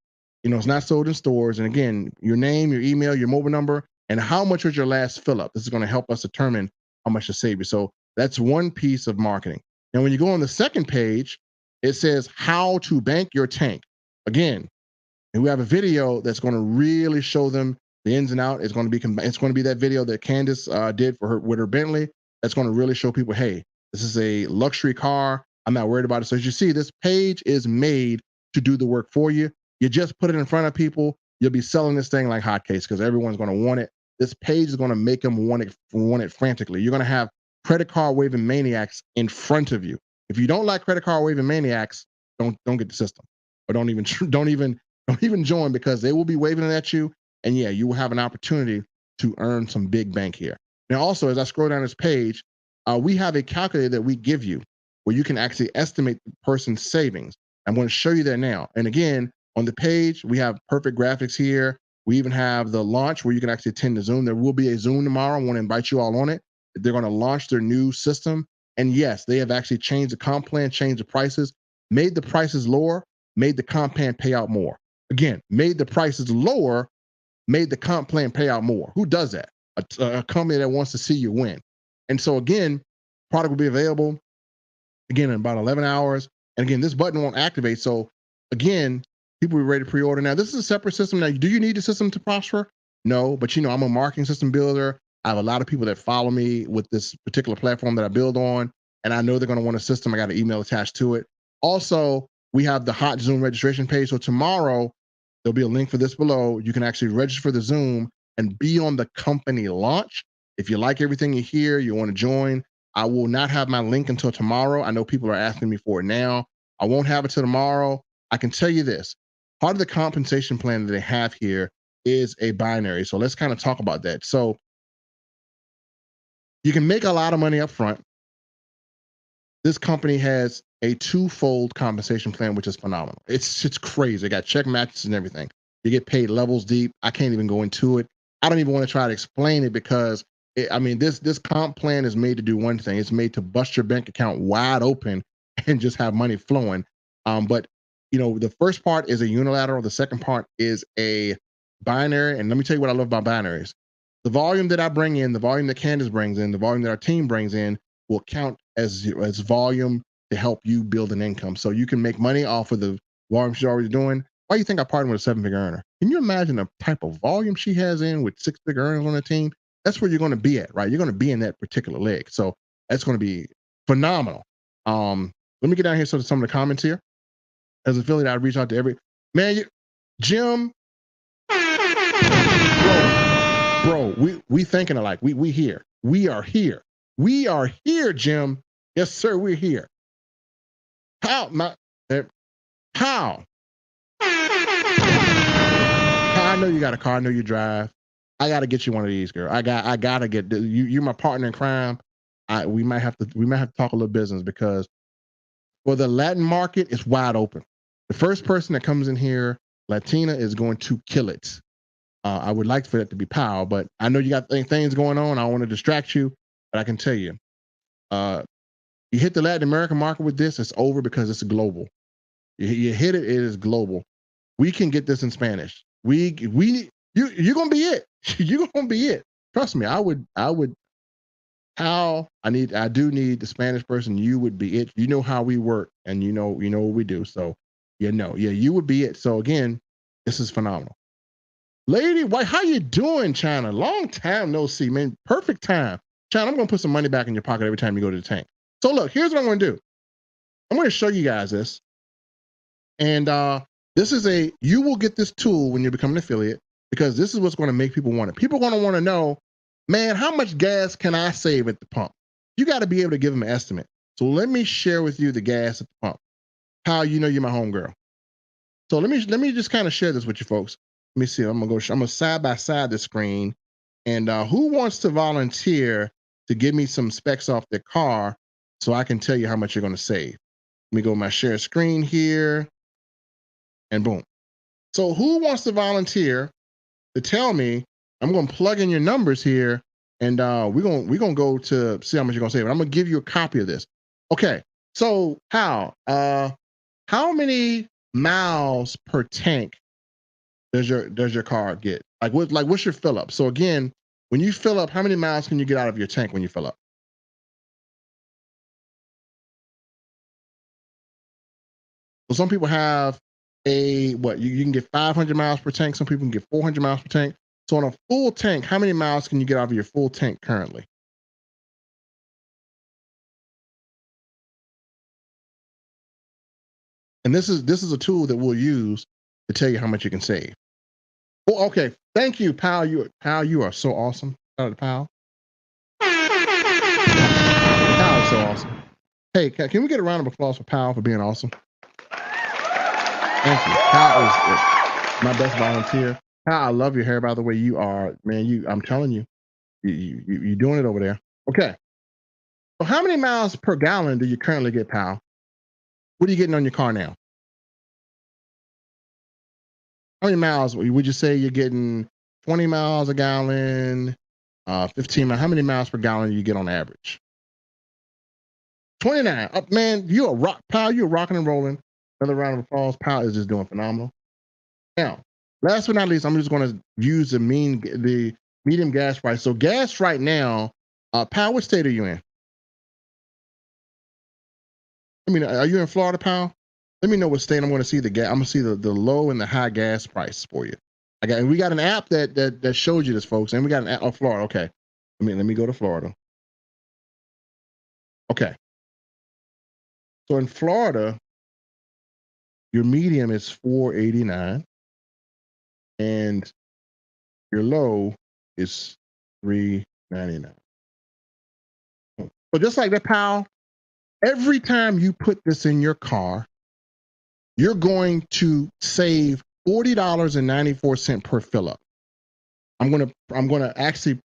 You know, it's not sold in stores. And again, your name, your email, your mobile number, and how much was your last fill up. This is gonna help us determine how much to save you. So that's one piece of marketing. And when you go on the second page, it says how to bank your tank. Again, and we have a video that's going to really show them the ins and outs. It's going to be that video that Candace did with her Bentley. That's going to really show people, hey, this is a luxury car. I'm not worried about it. So as you see, this page is made to do the work for you. You just put it in front of people. You'll be selling this thing like hotcakes because everyone's going to want it. This page is going to make them want it frantically. You're going to have credit card waving maniacs in front of you. If you don't like credit card waving maniacs, don't get the system, or don't even join, because they will be waving it at you. And yeah, you will have an opportunity to earn some big bank here. Now, also, as I scroll down this page, we have a calculator that we give you where you can actually estimate the person's savings. I'm going to show you that now. And again, on the page, we have perfect graphics here. We even have the launch where you can actually attend the Zoom. There will be a Zoom tomorrow. I want to invite you all on it. They're going to launch their new system. And yes, they have actually changed the comp plan, changed the prices, made the prices lower, made the comp plan pay out more. Again, made the prices lower, made the comp plan pay out more. Who does that? A company that wants to see you win. And so again, product will be available again in about 11 hours. And again, this button won't activate. So again, people are ready to pre-order now. This is a separate system. Now, do you need the system to prosper? No, but you know, I'm a marketing system builder. I have a lot of people that follow me with this particular platform that I build on, and I know they're going to want a system. I got an email attached to it. Also, we have the hot Zoom registration page. So tomorrow, there'll be a link for this below. You can actually register for the Zoom and be on the company launch. If you like everything you hear, you want to join, I will not have my link until tomorrow. I know people are asking me for it now. I won't have it till tomorrow. I can tell you this, part of the compensation plan that they have here is a binary. So let's kind of talk about that. So you can make a lot of money up front. This company has a twofold compensation plan, which is phenomenal. It's crazy. They got check matches and everything. You get paid levels deep. I can't even go into it. I don't even want to try to explain it because this comp plan is made to do one thing. It's made to bust your bank account wide open and just have money flowing. But you know, the first part is a unilateral. The second part is a binary. And let me tell you what I love about binaries. The volume that I bring in, the volume that Candace brings in, the volume that our team brings in will count as volume to help you build an income. So you can make money off of the volume she's already doing. Why do you think I partnered with a 7-figure earner? Can you imagine the type of volume she has in with 6-figure earners on the team? That's where you're going to be at, right? You're going to be in that particular leg. So that's going to be phenomenal. Let me get down here to some of the comments here. As an affiliate, I reach out to every man. Jim, bro, we thinking alike. We here. We are here. We are here, Jim. Yes, sir. We're here. How? How? I know you got a car. I know you drive. I got to get you one of these, girl. I gotta get you. You're my partner in crime. We might have to talk a little business because for the Latin market, it's wide open. The first person that comes in here, Latina, is going to kill it. I would like for that to be Powell, but I know you got things going on. I don't want to distract you, but I can tell you, you hit the Latin American market with this, it's over because it's global. You hit it, it is global. We can get this in Spanish. You're gonna be it. You're gonna be it. Trust me. I do need the Spanish person. You would be it. You know how we work, and you know what we do. So you would be it. So again, this is phenomenal. Lady White, how you doing, China? Long time no see, man. Perfect time. China, I'm gonna put some money back in your pocket every time you go to the tank. So look, here's what I'm gonna do. I'm gonna show you guys this. And this is you will get this tool when you become an affiliate because this is what's going to make people want it. People are going to want to know, man, how much gas can I save at the pump? You got to be able to give them an estimate. So let me share with you the gas at the pump. How you know you're my homegirl. So let me just kind of share this with you folks. Let me see. I'm gonna side by side the screen. And who wants to volunteer to give me some specs off their car so I can tell you how much you're going to save? Let me go to my share screen here. And boom. So who wants to volunteer to tell me? I'm going to plug in your numbers here, and we're going to go to see how much you're going to save. And I'm going to give you a copy of this. Okay. So how many miles per tank does your car get? What's your fill up? So again, when you fill up, how many miles can you get out of your tank when you fill up? So some people have you can get 500 miles per tank. Some people can get 400 miles per tank. So on a full tank, how many miles can you get out of your full tank currently? And this is a tool that we'll use to tell you how much you can save. Well, okay. Thank you, Pal. You are so awesome. Shout out to Pal. Pal is so awesome. Hey, can we get a round of applause for Pal for being awesome? Thank you. Pal is my best volunteer. Pal, I love your hair, by the way. You are, man, I'm telling you, you're doing it over there. Okay. So how many miles per gallon do you currently get, Pal? What are you getting on your car now? How many miles would you say you're getting? 20 miles a gallon, 15 miles. How many miles per gallon do you get on average? 29. Man, you're a rock, Pal. You're rocking and rolling. Another round of applause. Pal is just doing phenomenal. Now, last but not least, I'm just going to use the medium gas price. So gas right now, Pal, what state are you in? I mean, are you in Florida, pal? Let me know what state I'm going to see the gas. I'm going to see the low and the high gas price for you. We got an app that shows you this, folks, and we got an app. Oh, Florida. Okay, let me go to Florida. Okay, so in Florida, your medium is $4.89, and your low is $3.99. So just like that, pal. Every time you put this in your car, you're going to save $40.94 per fill up. I'm gonna actually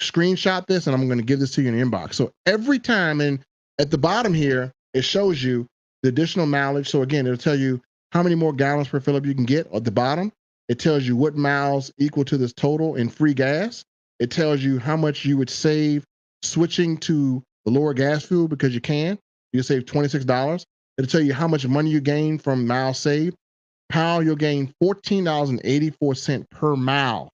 screenshot this and I'm gonna give this to you in the inbox. So every time, and at the bottom here, it shows you the additional mileage. So again, it'll tell you how many more gallons per fill up you can get. At the bottom, it tells you what miles equal to this total in free gas. It tells you how much you would save switching to the lower gas fuel because you can. You save $26. It'll tell you how much money you gain from miles saved. Pal, you'll gain $14.84 per mile.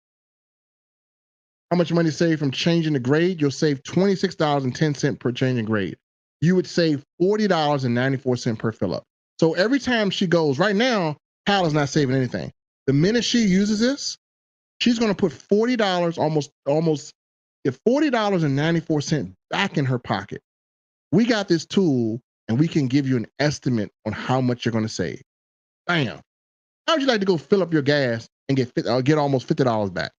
How much money saved from changing the grade? You'll save $26.10 per change in grade. You would save $40.94 per fill up. So every time she goes, right now, Pal is not saving anything. The minute she uses this, she's going to put $40 almost $40.94 back in her pocket. We got this tool and we can give you an estimate on how much you're going to save. Bam. How would you like to go fill up your gas and get almost $50 back?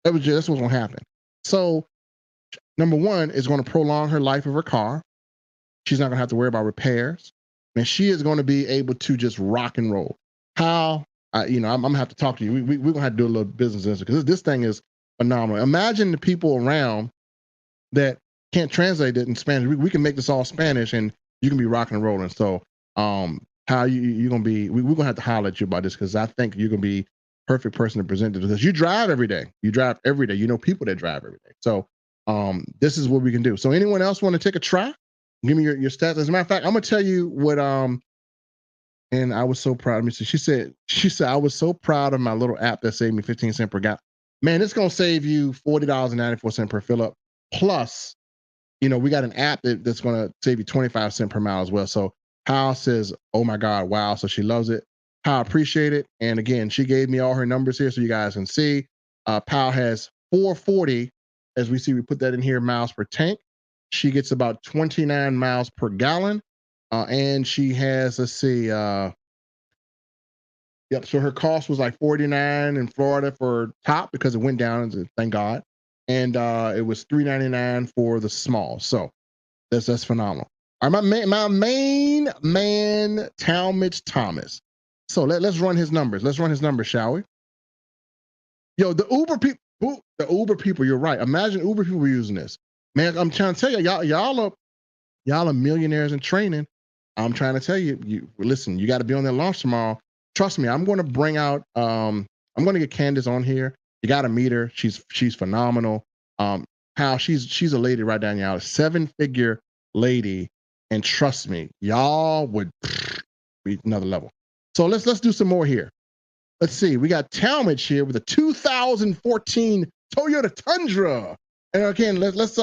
That's what's going to happen. So, number one, is going to prolong her life of her car. She's not going to have to worry about repairs. And she is going to be able to just rock and roll. How, I'm going to have to talk to you. We're going to have to do a little business because this thing is phenomenal. Imagine the people around that can't translate it in Spanish. We can make this all Spanish and you can be rocking and rolling. So, how you're going to be, we're going to have to holler at you about this because I think you're going to be perfect person to present it because you drive every day. You drive every day. You know people that drive every day. So this is what we can do. So anyone else want to take a try? Give me your stats. As a matter of fact, I'm gonna tell you what and I was so proud. Let me see. She said I was so proud of my little app that saved me 15 cents per gallon. Man, it's gonna save you $40.94 per fill up. Plus, we got an app that's gonna save you 25 cents per mile as well. So Pal says, oh my God, wow. So she loves it. Pal, appreciate it. And again, she gave me all her numbers here so you guys can see. Pal has 440, as we see, we put that in here, miles per tank. She gets about 29 miles per gallon. And she has, let's see, so her cost was like $49 in Florida for top because it went down, thank God. And it was $3.99 for the small. So that's phenomenal. All right, my main man, Talmadge Thomas. So let's run his numbers. Let's run his numbers, shall we? Yo, the Uber people, you're right. Imagine Uber people using this. Man, I'm trying to tell you, y'all are millionaires in training. I'm trying to tell you, listen, you got to be on that launch tomorrow. Trust me, I'm going to bring out, I'm going to get Candace on here. You got to meet her. She's phenomenal. She's a lady right down the alley, 7-figure lady. And trust me, y'all would be another level. So let's do some more here. Let's see. We got Talmadge here with a 2014 Toyota Tundra. And again, let's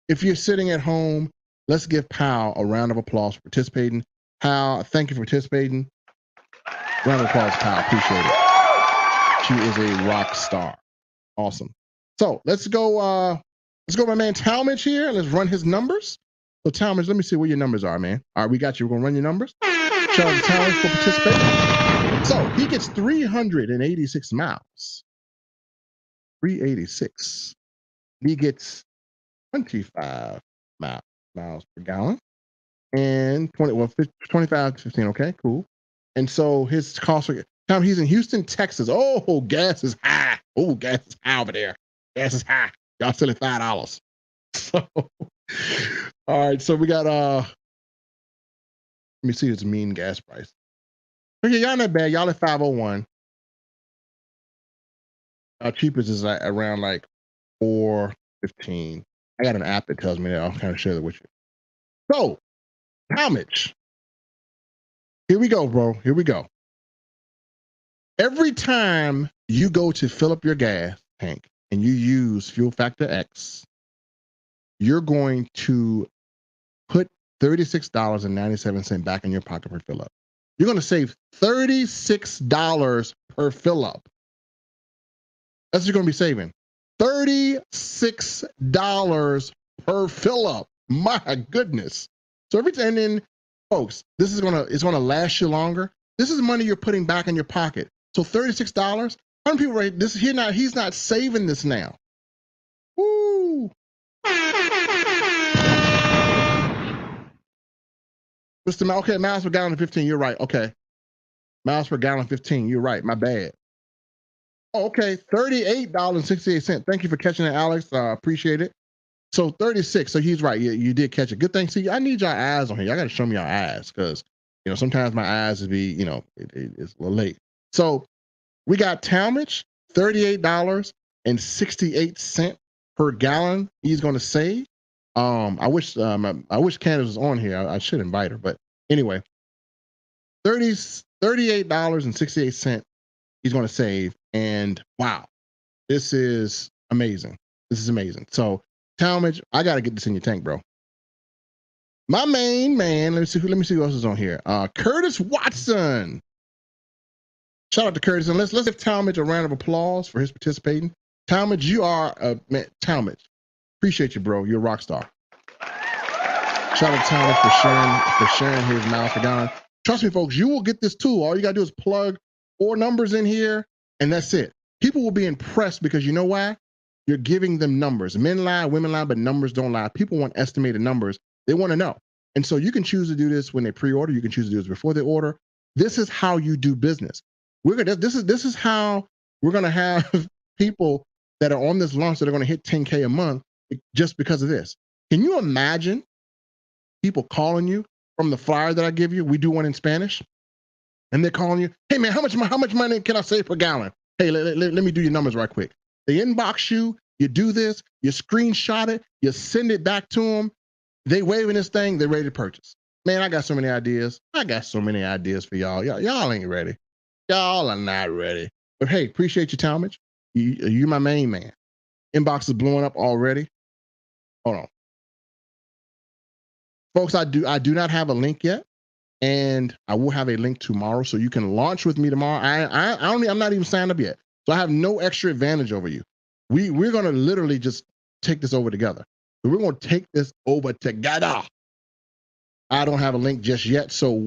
if you're sitting at home, let's give Pal a round of applause for participating. Pal, thank you for participating. Round of applause, Pal. Appreciate it. She is a rock star. Awesome. So let's go my man Talmadge here. Let's run his numbers. So Talmadge, let me see what your numbers are, man. All right, we got you. We're gonna run your numbers. Shout out to Talmadge for participating. So he gets 386 miles. 386. He gets 25 miles per gallon. And 25 to 15. Okay, cool. And so his cost he's in Houston, Texas. Oh, gas is high. Oh, gas is high over there. Gas is high. Y'all still at $5. So all right, so we got let me see his mean gas price. Okay, y'all not bad. Y'all at 501. Our cheapest is around like 415. I got an app that tells me that. I'll kind of share that with you. So, Talmadge. Here we go, bro. Here we go. Every time you go to fill up your gas tank and you use Fuel Factor X, you're going to put $36.97 back in your pocket per fill up. You're going to save $36 per fill up. That's what you're going to be saving. $36 per fill up. My goodness. So and then folks, it's gonna last you longer. This is money you're putting back in your pocket. So $36. How many people right this he's not saving this now? Woo! Okay, miles per gallon 15. You're right. Okay. Miles per gallon 15. You're right. My bad. Oh, okay, $38.68. Thank you for catching it, Alex. Appreciate it. So 36. So he's right. You did catch it. Good thing. See, I need y'all eyes on here. Y'all got to show me your eyes because sometimes my eyes would be it's a little late. So we got Talmadge, $38.68 per gallon. He's going to save. I wish Candace was on here. I should invite her, but anyway, $38.68 he's going to save. And wow, this is amazing. This is amazing. So Talmadge, I got to get this in your tank, bro. My main man. Let me see who else is on here. Curtis Watson. Shout out to Curtis, and let's give Talmadge a round of applause for his participating. Talmadge, you are Talmadge. Appreciate you, bro. You're a rock star. Shout out to Talmadge for sharing his miles per gallon. Trust me, folks, you will get this tool. All you gotta do is plug 4 numbers in here, and that's it. People will be impressed because you know why? You're giving them numbers. Men lie, women lie, but numbers don't lie. People want estimated numbers. They want to know. And so you can choose to do this when they pre-order. You can choose to do this before they order. This is how you do business. This is how we're gonna have people that are on this launch that are gonna hit 10K a month just because of this. Can you imagine people calling you from the flyer that I give you? We do one in Spanish, and they're calling you, hey man, how much money can I save per gallon? Hey, let me do your numbers right quick. They inbox you, you do this, you screenshot it, you send it back to them. They waving this thing, they're ready to purchase. Man, I got so many ideas. I got so many ideas for y'all. Y'all ain't ready. Y'all are not ready. But hey, appreciate you, Talmadge. You my main man. Inbox is blowing up already. Hold on. Folks, I do not have a link yet, and I will have a link tomorrow, so you can launch with me tomorrow. I'm not even signed up yet, so I have no extra advantage over you. We're gonna literally just take this over together. We're gonna take this over together. I don't have a link just yet, so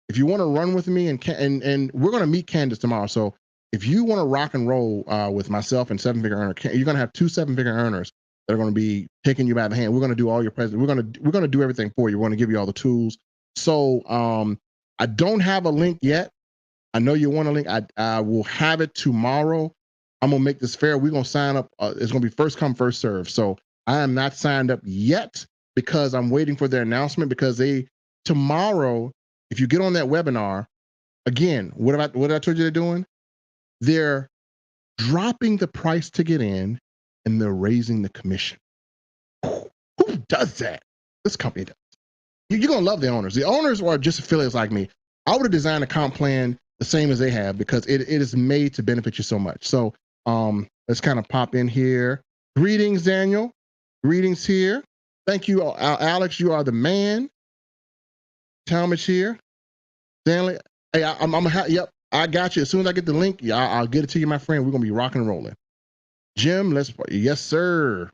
if you want to run with me and we're gonna meet Candace tomorrow, so if you want to rock and roll with myself and 7-figure earner, you're gonna have 2 7-figure earners that are going to be taking you by the hand. We're going to do all your presents. We're going to do everything for you. We're going to give you all the tools. So I don't have a link yet. I know you want a link. I will have it tomorrow. I'm going to make this fair. We're going to sign up. It's going to be first come, first serve. So I am not signed up yet because I'm waiting for their announcement, because tomorrow, if you get on that webinar, again, what I told you they're doing? They're dropping the price to get in, and they're raising the commission. Who does that? This company does. You're going to love the owners. The owners are just affiliates like me. I would have designed a comp plan the same as they have, because it is made to benefit you so much. So let's kind of pop in here. Greetings, Daniel. Greetings here. Thank you, Alex. You are the man. Talmadge here. Stanley. Hey, yep, I got you. As soon as I get the link, I'll get it to you, my friend. We're going to be rocking and rolling. Jim, yes, sir.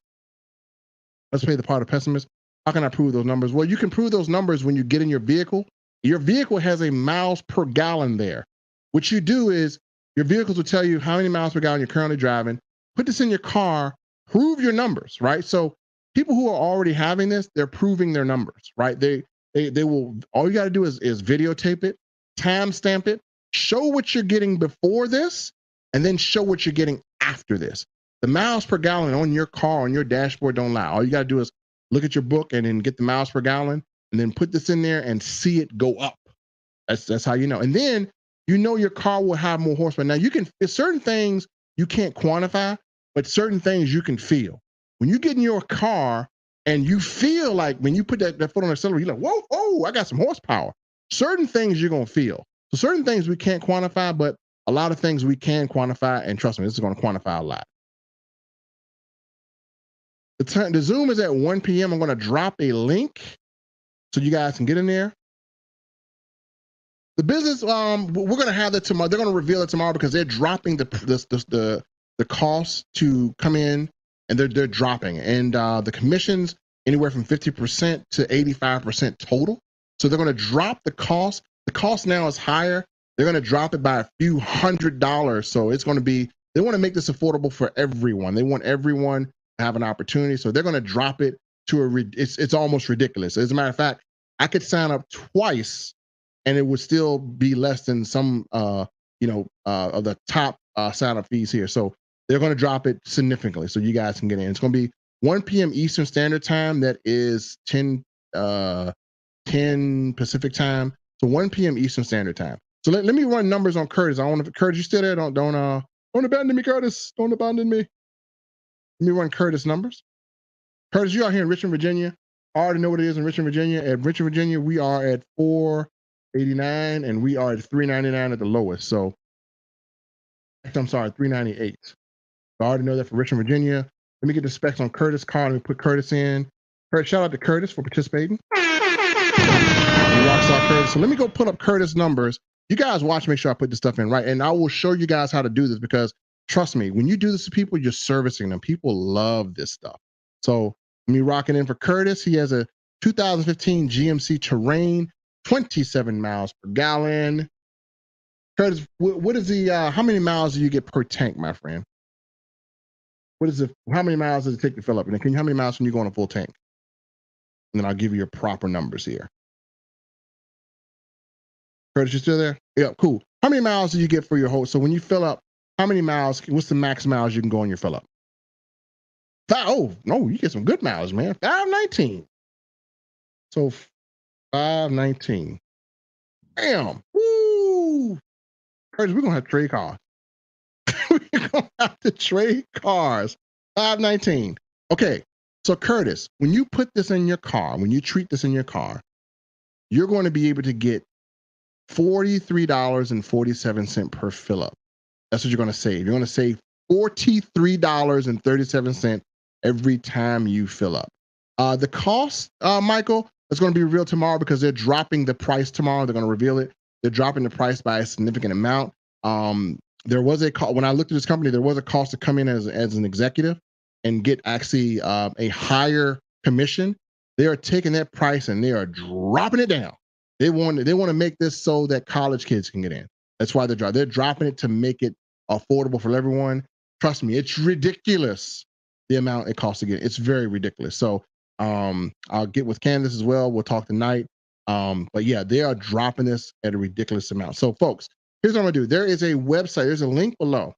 Let's play the part of pessimist. How can I prove those numbers? Well, you can prove those numbers when you get in your vehicle. Your vehicle has a miles per gallon there. What you do is your vehicles will tell you how many miles per gallon you're currently driving. Put this in your car, prove your numbers, right? So people who are already having this, they're proving their numbers, right? They will, all you got to do is videotape it, timestamp it, show what you're getting before this, and then show what you're getting after this. The miles per gallon on your car, on your dashboard, don't lie. All you got to do is look at your book and then get the miles per gallon, and then put this in there and see it go up. That's how you know. And then you know your car will have more horsepower. Now there's certain things you can't quantify, but certain things you can feel. When you get in your car and you feel like when you put that foot on the accelerator, you're like, whoa, I got some horsepower. Certain things you're gonna feel. So certain things we can't quantify, but a lot of things we can quantify, and trust me, this is gonna quantify a lot. The Zoom is at 1 p.m. I'm going to drop a link so you guys can get in there. The business, we're gonna have that tomorrow. They're gonna reveal it tomorrow because they're dropping the cost to come in, and they're dropping, and the commissions anywhere from 50% to 85% total. So they're gonna drop the cost. The cost now is higher. They're gonna drop it by a few $100s. So it's gonna be. They want to make this affordable for everyone. They want everyone to have an opportunity. So they're gonna drop it to it's almost ridiculous. As a matter of fact, I could sign up twice and it would still be less than some of the top sign up fees here. So they're going to drop it significantly so you guys can get in. It's going to be 1 p.m. Eastern Standard Time. That is 10 Pacific Time. So 1 p.m. Eastern Standard Time. So let me run numbers on Curtis. I want to Curtis, you still there? Don't abandon me, Curtis. Don't abandon me. Let me run Curtis numbers. Curtis, you out here in Richmond, Virginia. I already know what it is in Richmond, Virginia. At Richmond, Virginia, we are at $489 and we are at $399 at the lowest. So I'm sorry, $398. I already know that for Richmond, Virginia. Let me get the specs on Curtis' car. Let me put Curtis in. Curtis, shout out to Curtis for participating. Rockstar Curtis. So let me go pull up Curtis' numbers. You guys watch, make sure I put this stuff in right. And I will show you guys how to do this because trust me, when you do this to people, you're servicing them. People love this stuff. So let me rock it in for Curtis. He has a 2015 GMC Terrain, 27 miles per gallon. Curtis, what is the, how many miles do you get per tank, my friend? What is it? How many miles does it take to fill up? And how many miles can you go on a full tank? And then I'll give you your proper numbers here. Curtis, you still there? Yeah, cool. How many miles do you get for your whole? So when you fill up, how many miles? What's the max miles you can go on your fill up? Oh no, you get some good miles, man. 519. So 519. Damn. Woo. Curtis, we're gonna have to trade cars. We're gonna have to trade cars. 519. Okay. So Curtis, when you put this in your car, when you treat this in your car, you're going to be able to get $43.47 per fill up. That's what you're going to save. You're going to save $43.37 every time you fill up. The cost, Michael, is going to be revealed tomorrow because they're dropping the price tomorrow. They're going to reveal it. They're dropping the price by a significant amount. There was a when I looked at this company, there was a cost to come in as an executive and get actually a higher commission. They are taking that price and they are dropping it down. They want to make this so that college kids can get in. That's why they're dropping it to make it affordable for everyone. Trust me, it's ridiculous the amount it costs to get. It's very ridiculous. So I'll get with Candace as well. We'll talk tonight. But yeah, they are dropping this at a ridiculous amount. So folks, here's what I'm gonna do. There is a website. There's a link below.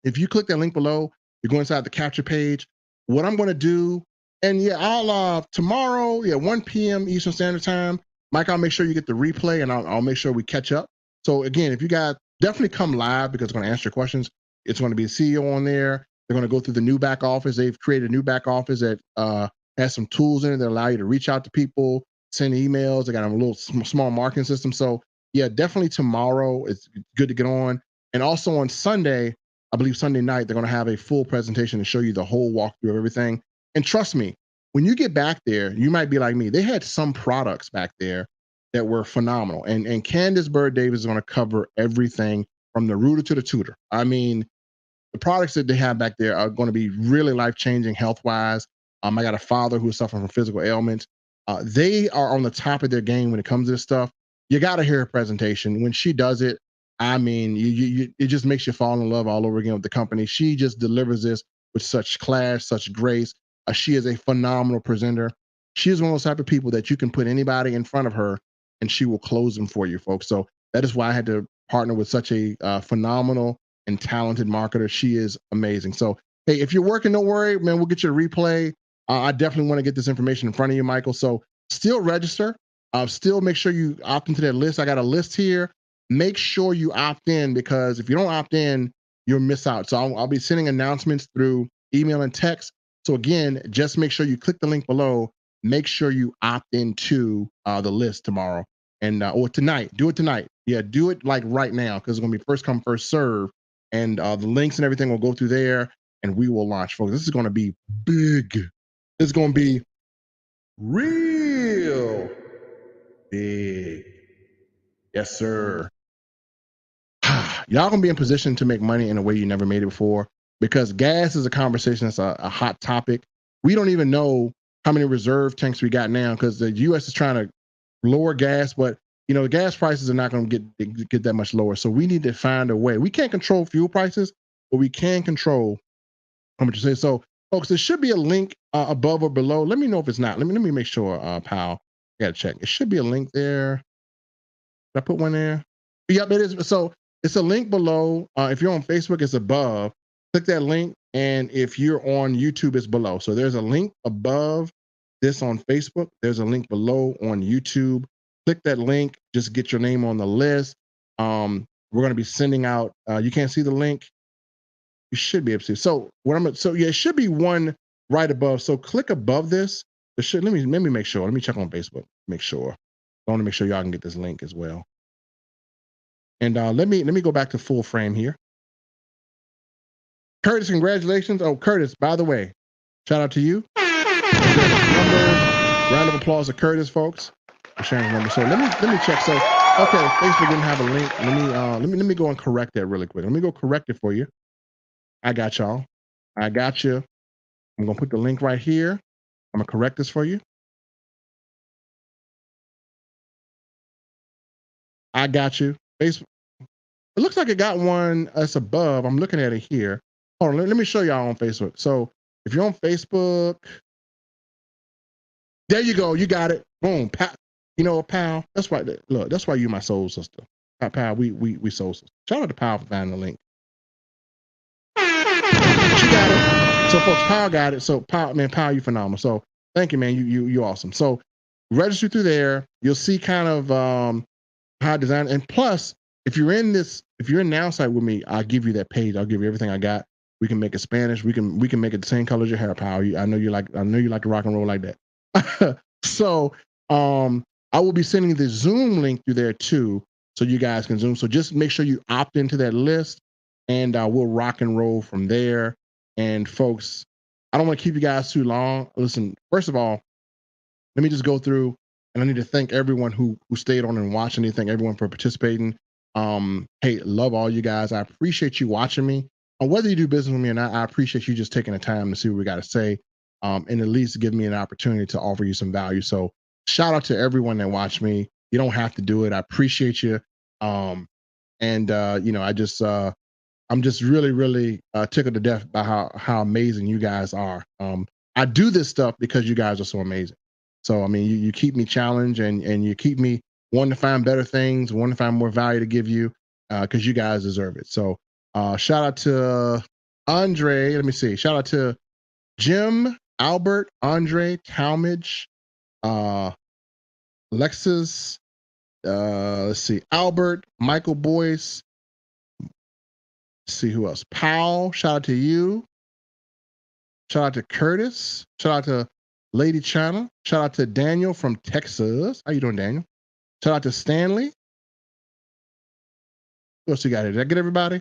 If you click that link below, you go inside the capture page. What I'm gonna do, and yeah, I'll tomorrow, 1 p.m. Eastern Standard Time. Mike, I'll make sure you get the replay and I'll make sure we catch up. So again, if you guys definitely come live because it's going to answer your questions. It's going to be a CEO on there. They're going to go through the new back office. They've created a new back office that has some tools in it that allow you to reach out to people, send emails. They got a little small marketing system. So yeah, definitely tomorrow. It's good to get on. And also on Sunday, I believe Sunday night, they're going to have a full presentation to show you the whole walkthrough of everything. And trust me, when you get back there, you might be like me. They had some products back there that were phenomenal. And Candace Bird Davis is going to cover everything from the rooter to the tutor. I mean, the products that they have back there are going to be really life-changing health-wise. I got a father who is suffering from physical ailments. They are on the top of their game when it comes to this stuff. You got to hear her presentation. When she does it, I mean, it just makes you fall in love all over again with the company. She just delivers this with such class, such grace. She is a phenomenal presenter. She is one of those type of people that you can put anybody in front of her and she will close them for you, folks. So that is why I had to partner with such a phenomenal and talented marketer. She is amazing. So, hey, if you're working, don't worry, man, we'll get you a replay. I definitely want to get this information in front of you, Michael. So still register. Still make sure you opt into that list. I got a list here. Make sure you opt in because if you don't opt in, you'll miss out. So I'll be sending announcements through email and text. So again, just make sure you click the link below. Make sure you opt into the list tomorrow and or tonight. Do it tonight. Yeah, do it like right now because it's gonna be first come, first serve. And the links and everything will go through there and we will launch, folks. This is gonna be big. It's gonna be real big. Yes, sir. Y'all gonna be in position to make money in a way you never made it before, because gas is a conversation that's a hot topic. We don't even know how many reserve tanks we got now because the U.S. is trying to lower gas, but the gas prices are not going to get that much lower. So we need to find a way. We can't control fuel prices, but we can control how much you say. So, folks, there should be a link above or below. Let me know if it's not. Let me make sure, pal. I gotta check. It should be a link there. Did I put one there? Yep, it is. So it's a link below. If you're on Facebook, it's above. Click that link. And if you're on YouTube, it's below. So there's a link above this on Facebook. There's a link below on YouTube. Click that link. Just get your name on the list. We're going to be sending out. You can't see the link. You should be able to see. So it should be one right above. So click above this. Let me make sure. Let me check on Facebook. Make sure. I want to make sure y'all can get this link as well. And let me go back to full frame here. Curtis, congratulations. Oh, Curtis, by the way, shout out to you. Round of applause to Curtis, folks, for sharing the number. So let me check. So okay, Facebook didn't have a link. Let me go and correct that really quick. Let me go correct it for you. I got y'all. I got you. I'm gonna put the link right here. I'm gonna correct this for you. I got you. Facebook. It looks like it got one that's above. I'm looking at it here. Hold on, let me show y'all on Facebook. So if you're on Facebook, there you go. You got it. Boom. Pal. That's why. Look, that's why you're my soul sister. Pal, we soul sister. Shout out to Pal for finding the link. She got it. So folks, Pal got it. So Pal, you phenomenal. So thank you, man. You awesome. So register through there. You'll see kind of how I design. And plus, if you're in Now Site with me, I'll give you that page. I'll give you everything I got. We can make it Spanish. We can make it the same color as your hair, Pal. I know you like to rock and roll like that. So I will be sending the Zoom link through there too, so you guys can Zoom. So just make sure you opt into that list, and we'll rock and roll from there. And folks, I don't want to keep you guys too long. Listen, first of all, let me just go through, and I need to thank everyone who stayed on and watched. I need to thank everyone for participating. Hey, love all you guys. I appreciate you watching me. Whether you do business with me or not, I appreciate you just taking the time to see what we got to say, and at least give me an opportunity to offer you some value. So shout out to everyone that watched me. You don't have to do it. I appreciate you. I'm just really, really tickled to death by how amazing you guys are. I do this stuff because you guys are so amazing. So, I mean, you keep me challenged, and you keep me wanting to find better things, wanting to find more value to give you, because you guys deserve it. So shout out to Andre. Let me see. Shout out to Jim, Albert, Andre, Talmadge, Lexus, let's see, Albert, Michael Boyce. Let's see who else. Powell, shout out to you. Shout out to Curtis. Shout out to Lady China. Shout out to Daniel from Texas. How you doing, Daniel? Shout out to Stanley. What else you got here? Did I get everybody?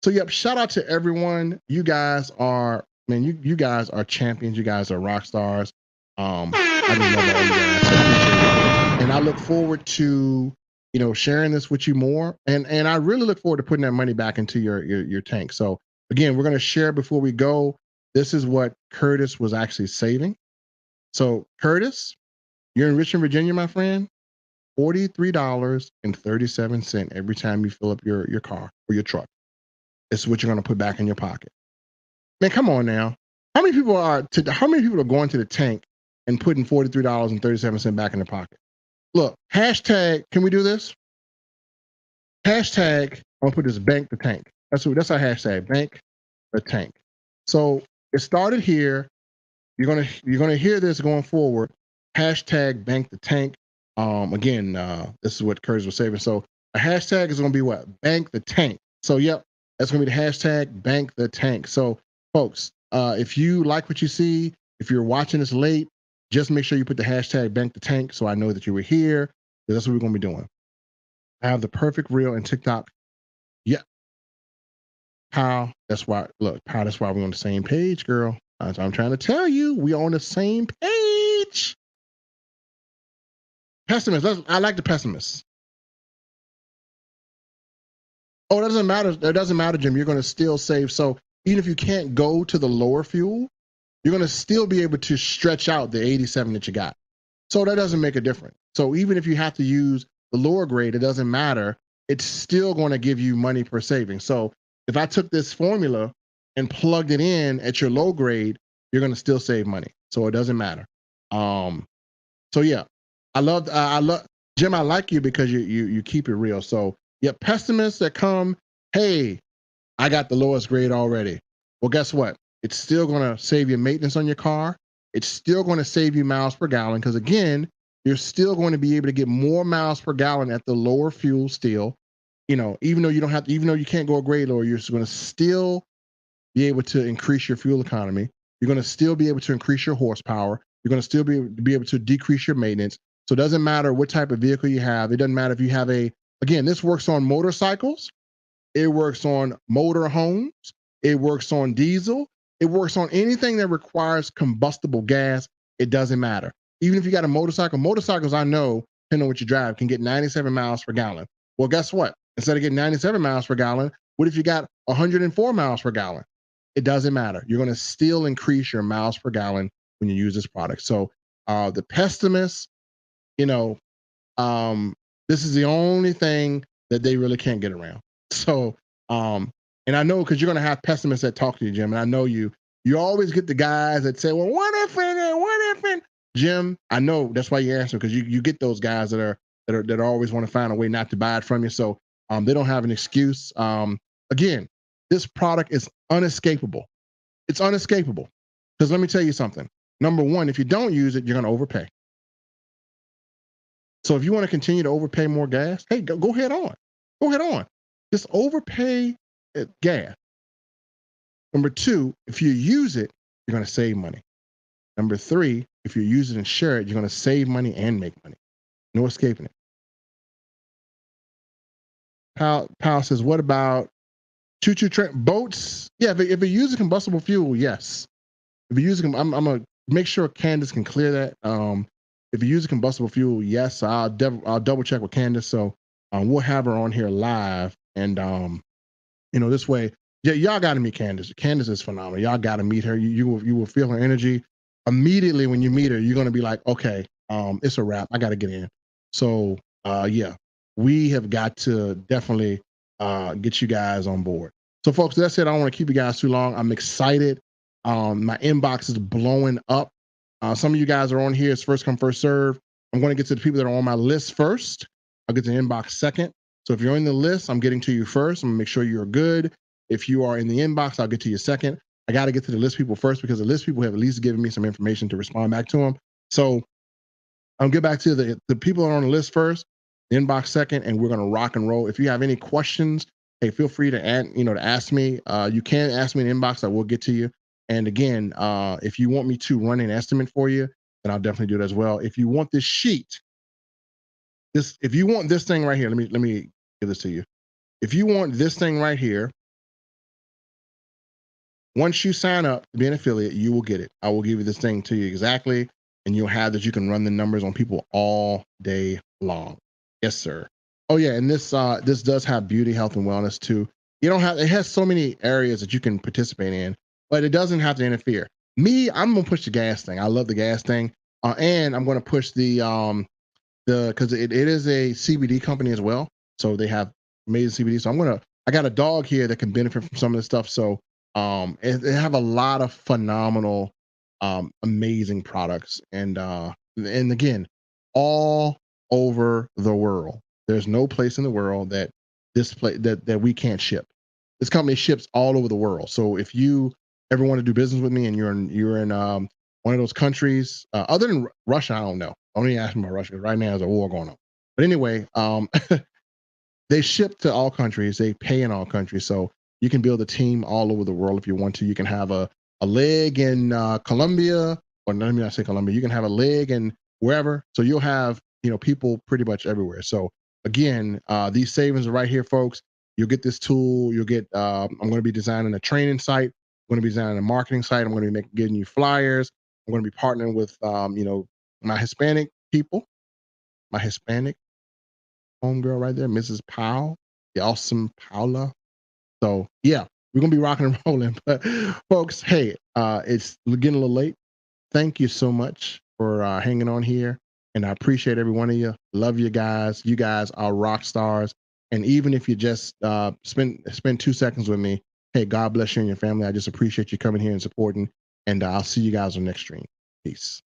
So yep, shout out to everyone. You guys are, man, you guys are champions. You guys are rock stars. I just love all you guys. So I appreciate it. And I look forward to sharing this with you more. And I really look forward to putting that money back into your tank. So again, we're going to share before we go. This is what Curtis was actually saving. So Curtis, you're in Richmond, Virginia, my friend. $43.37 every time you fill up your car or your truck. This is what you're going to put back in your pocket. Man, come on now. How many people are going to the tank and putting $43.37 back in their pocket? Look, hashtag, can we do this? Hashtag, I'm gonna put this bank the tank. That's our hashtag, bank the tank. So it started here. You're gonna hear this going forward. Hashtag bank the tank. Again, this is what Curtis was saving. So a hashtag is gonna be what? Bank the tank. So yep, that's gonna be the hashtag bank the tank. So folks, if you like what you see, if you're watching this late, just make sure you put the hashtag bank the tank so I know that you were here. That's what we're gonna be doing. I have the perfect reel in TikTok. Yeah. Pal, that's why we're on the same page, girl. I'm trying to tell you, we on the same page. pessimist. I like the pessimist. Oh, it doesn't matter. It doesn't matter, Jim. You're going to still save. So even if you can't go to the lower fuel, you're going to still be able to stretch out the 87 that you got. So that doesn't make a difference. So even if you have to use the lower grade, it doesn't matter. It's still going to give you money per saving. So if I took this formula and plugged it in at your low grade, you're going to still save money. So it doesn't matter. So yeah, I love Jim. I like you because you keep it real. So yeah, pessimists that come, hey, I got the lowest grade already. Well, guess what? It's still going to save you maintenance on your car. It's still going to save you miles per gallon because again, you're still going to be able to get more miles per gallon at the lower fuel still. You know, even though you don't have to, even though you can't go a grade lower, you're going to still be able to increase your fuel economy. You're going to still be able to increase your horsepower. You're going to still be able to decrease your maintenance. So it doesn't matter what type of vehicle you have. It doesn't matter if you have again, this works on motorcycles. It works on motor homes. It works on diesel. It works on anything that requires combustible gas. It doesn't matter. Even if you got a motorcycle, motorcycles, I know, depending on what you drive, can get 97 miles per gallon. Well, guess what? Instead of getting 97 miles per gallon, what if you got 104 miles per gallon? It doesn't matter. You're going to still increase your miles per gallon when you use this product. So the pessimists, you know, this is the only thing that they really can't get around. So, and I know because you're going to have pessimists that talk to you, Jim, and I know you always get the guys that say, well, what if, Jim, I know that's why you answer because you get those guys that always want to find a way not to buy it from you. So they don't have an excuse. Again, this product is unescapable. It's unescapable. Because let me tell you something. Number one, if you don't use it, you're going to overpay. So if you want to continue to overpay more gas, hey, go ahead on. Go ahead on. Just overpay gas. Number two, if you use it, you're going to save money. Number three, if you use it and share it, you're going to save money and make money. No escaping it. Powell says, what about choo-choo train boats? Yeah, if you use a combustible fuel, yes. If you use, I'm gonna make sure Candace can clear that. If you use a combustible fuel, yes, I'll double check with Candace. So we'll have her on here live, and this way, yeah, y'all got to meet Candace. Candace is phenomenal. Y'all got to meet her. You will feel her energy immediately when you meet her. You're gonna be like, okay, it's a wrap. I got to get in. So yeah, we have got to definitely get you guys on board. So folks, that's it. I don't want to keep you guys too long. I'm excited. My inbox is blowing up. Some of you guys are on here. It's first come, first serve. I'm going to get to the people that are on my list first. I'll get to the inbox second. So if you're in the list, I'm getting to you first. I'm going to make sure you're good. If you are in the inbox, I'll get to you second. I got to get to the list people first because the list people have at least given me some information to respond back to them. So I'll get back to the people that are on the list first, the inbox second, and we're going to rock and roll. If you have any questions, hey, feel free to ask me. You can ask me in the inbox. I will get to you. And again, if you want me to run an estimate for you, then I'll definitely do it as well. If you want this sheet, if you want this thing right here, let me give this to you. If you want this thing right here, once you sign up to be an affiliate, you will get it. I will give you this thing to you exactly, and you'll have that you can run the numbers on people all day long. Yes, sir. Oh yeah, and this does have beauty, health, and wellness too. It has so many areas that you can participate in, but it doesn't have to interfere. Me, I'm gonna push the gas thing. I love the gas thing, and I'm gonna push because it is a CBD company as well, so they have amazing CBD. So I got a dog here that can benefit from some of this stuff. So they have a lot of phenomenal, amazing products, and again, all over the world. There's no place in the world that that we can't ship. This company ships all over the world. So if you ever want to do business with me and you're in one of those countries, other than Russia, I don't know. Don't even ask me about Russia because right now there's a war going on. But anyway, they ship to all countries. They pay in all countries. So you can build a team all over the world if you want to. You can have a leg in Colombia, or let me not say Colombia. You can have a leg in wherever. So you'll have people pretty much everywhere. So again, these savings are right here, folks. You'll get this tool. You'll get. I'm going to be designing a training site. I'm going to be designing a marketing site. I'm going to be getting you flyers. I'm going to be partnering with my Hispanic people. my Hispanic homegirl right there, Mrs. Powell, the awesome Paula. So yeah, we're gonna be rocking and rolling. But folks, hey, it's getting a little late. Thank you so much for hanging on here, and I appreciate every one of you. Love you guys. You guys are rock stars. And even if you just spend 2 seconds with me, hey, God bless you and your family. I just appreciate you coming here and supporting. And I'll see you guys on the next stream. Peace.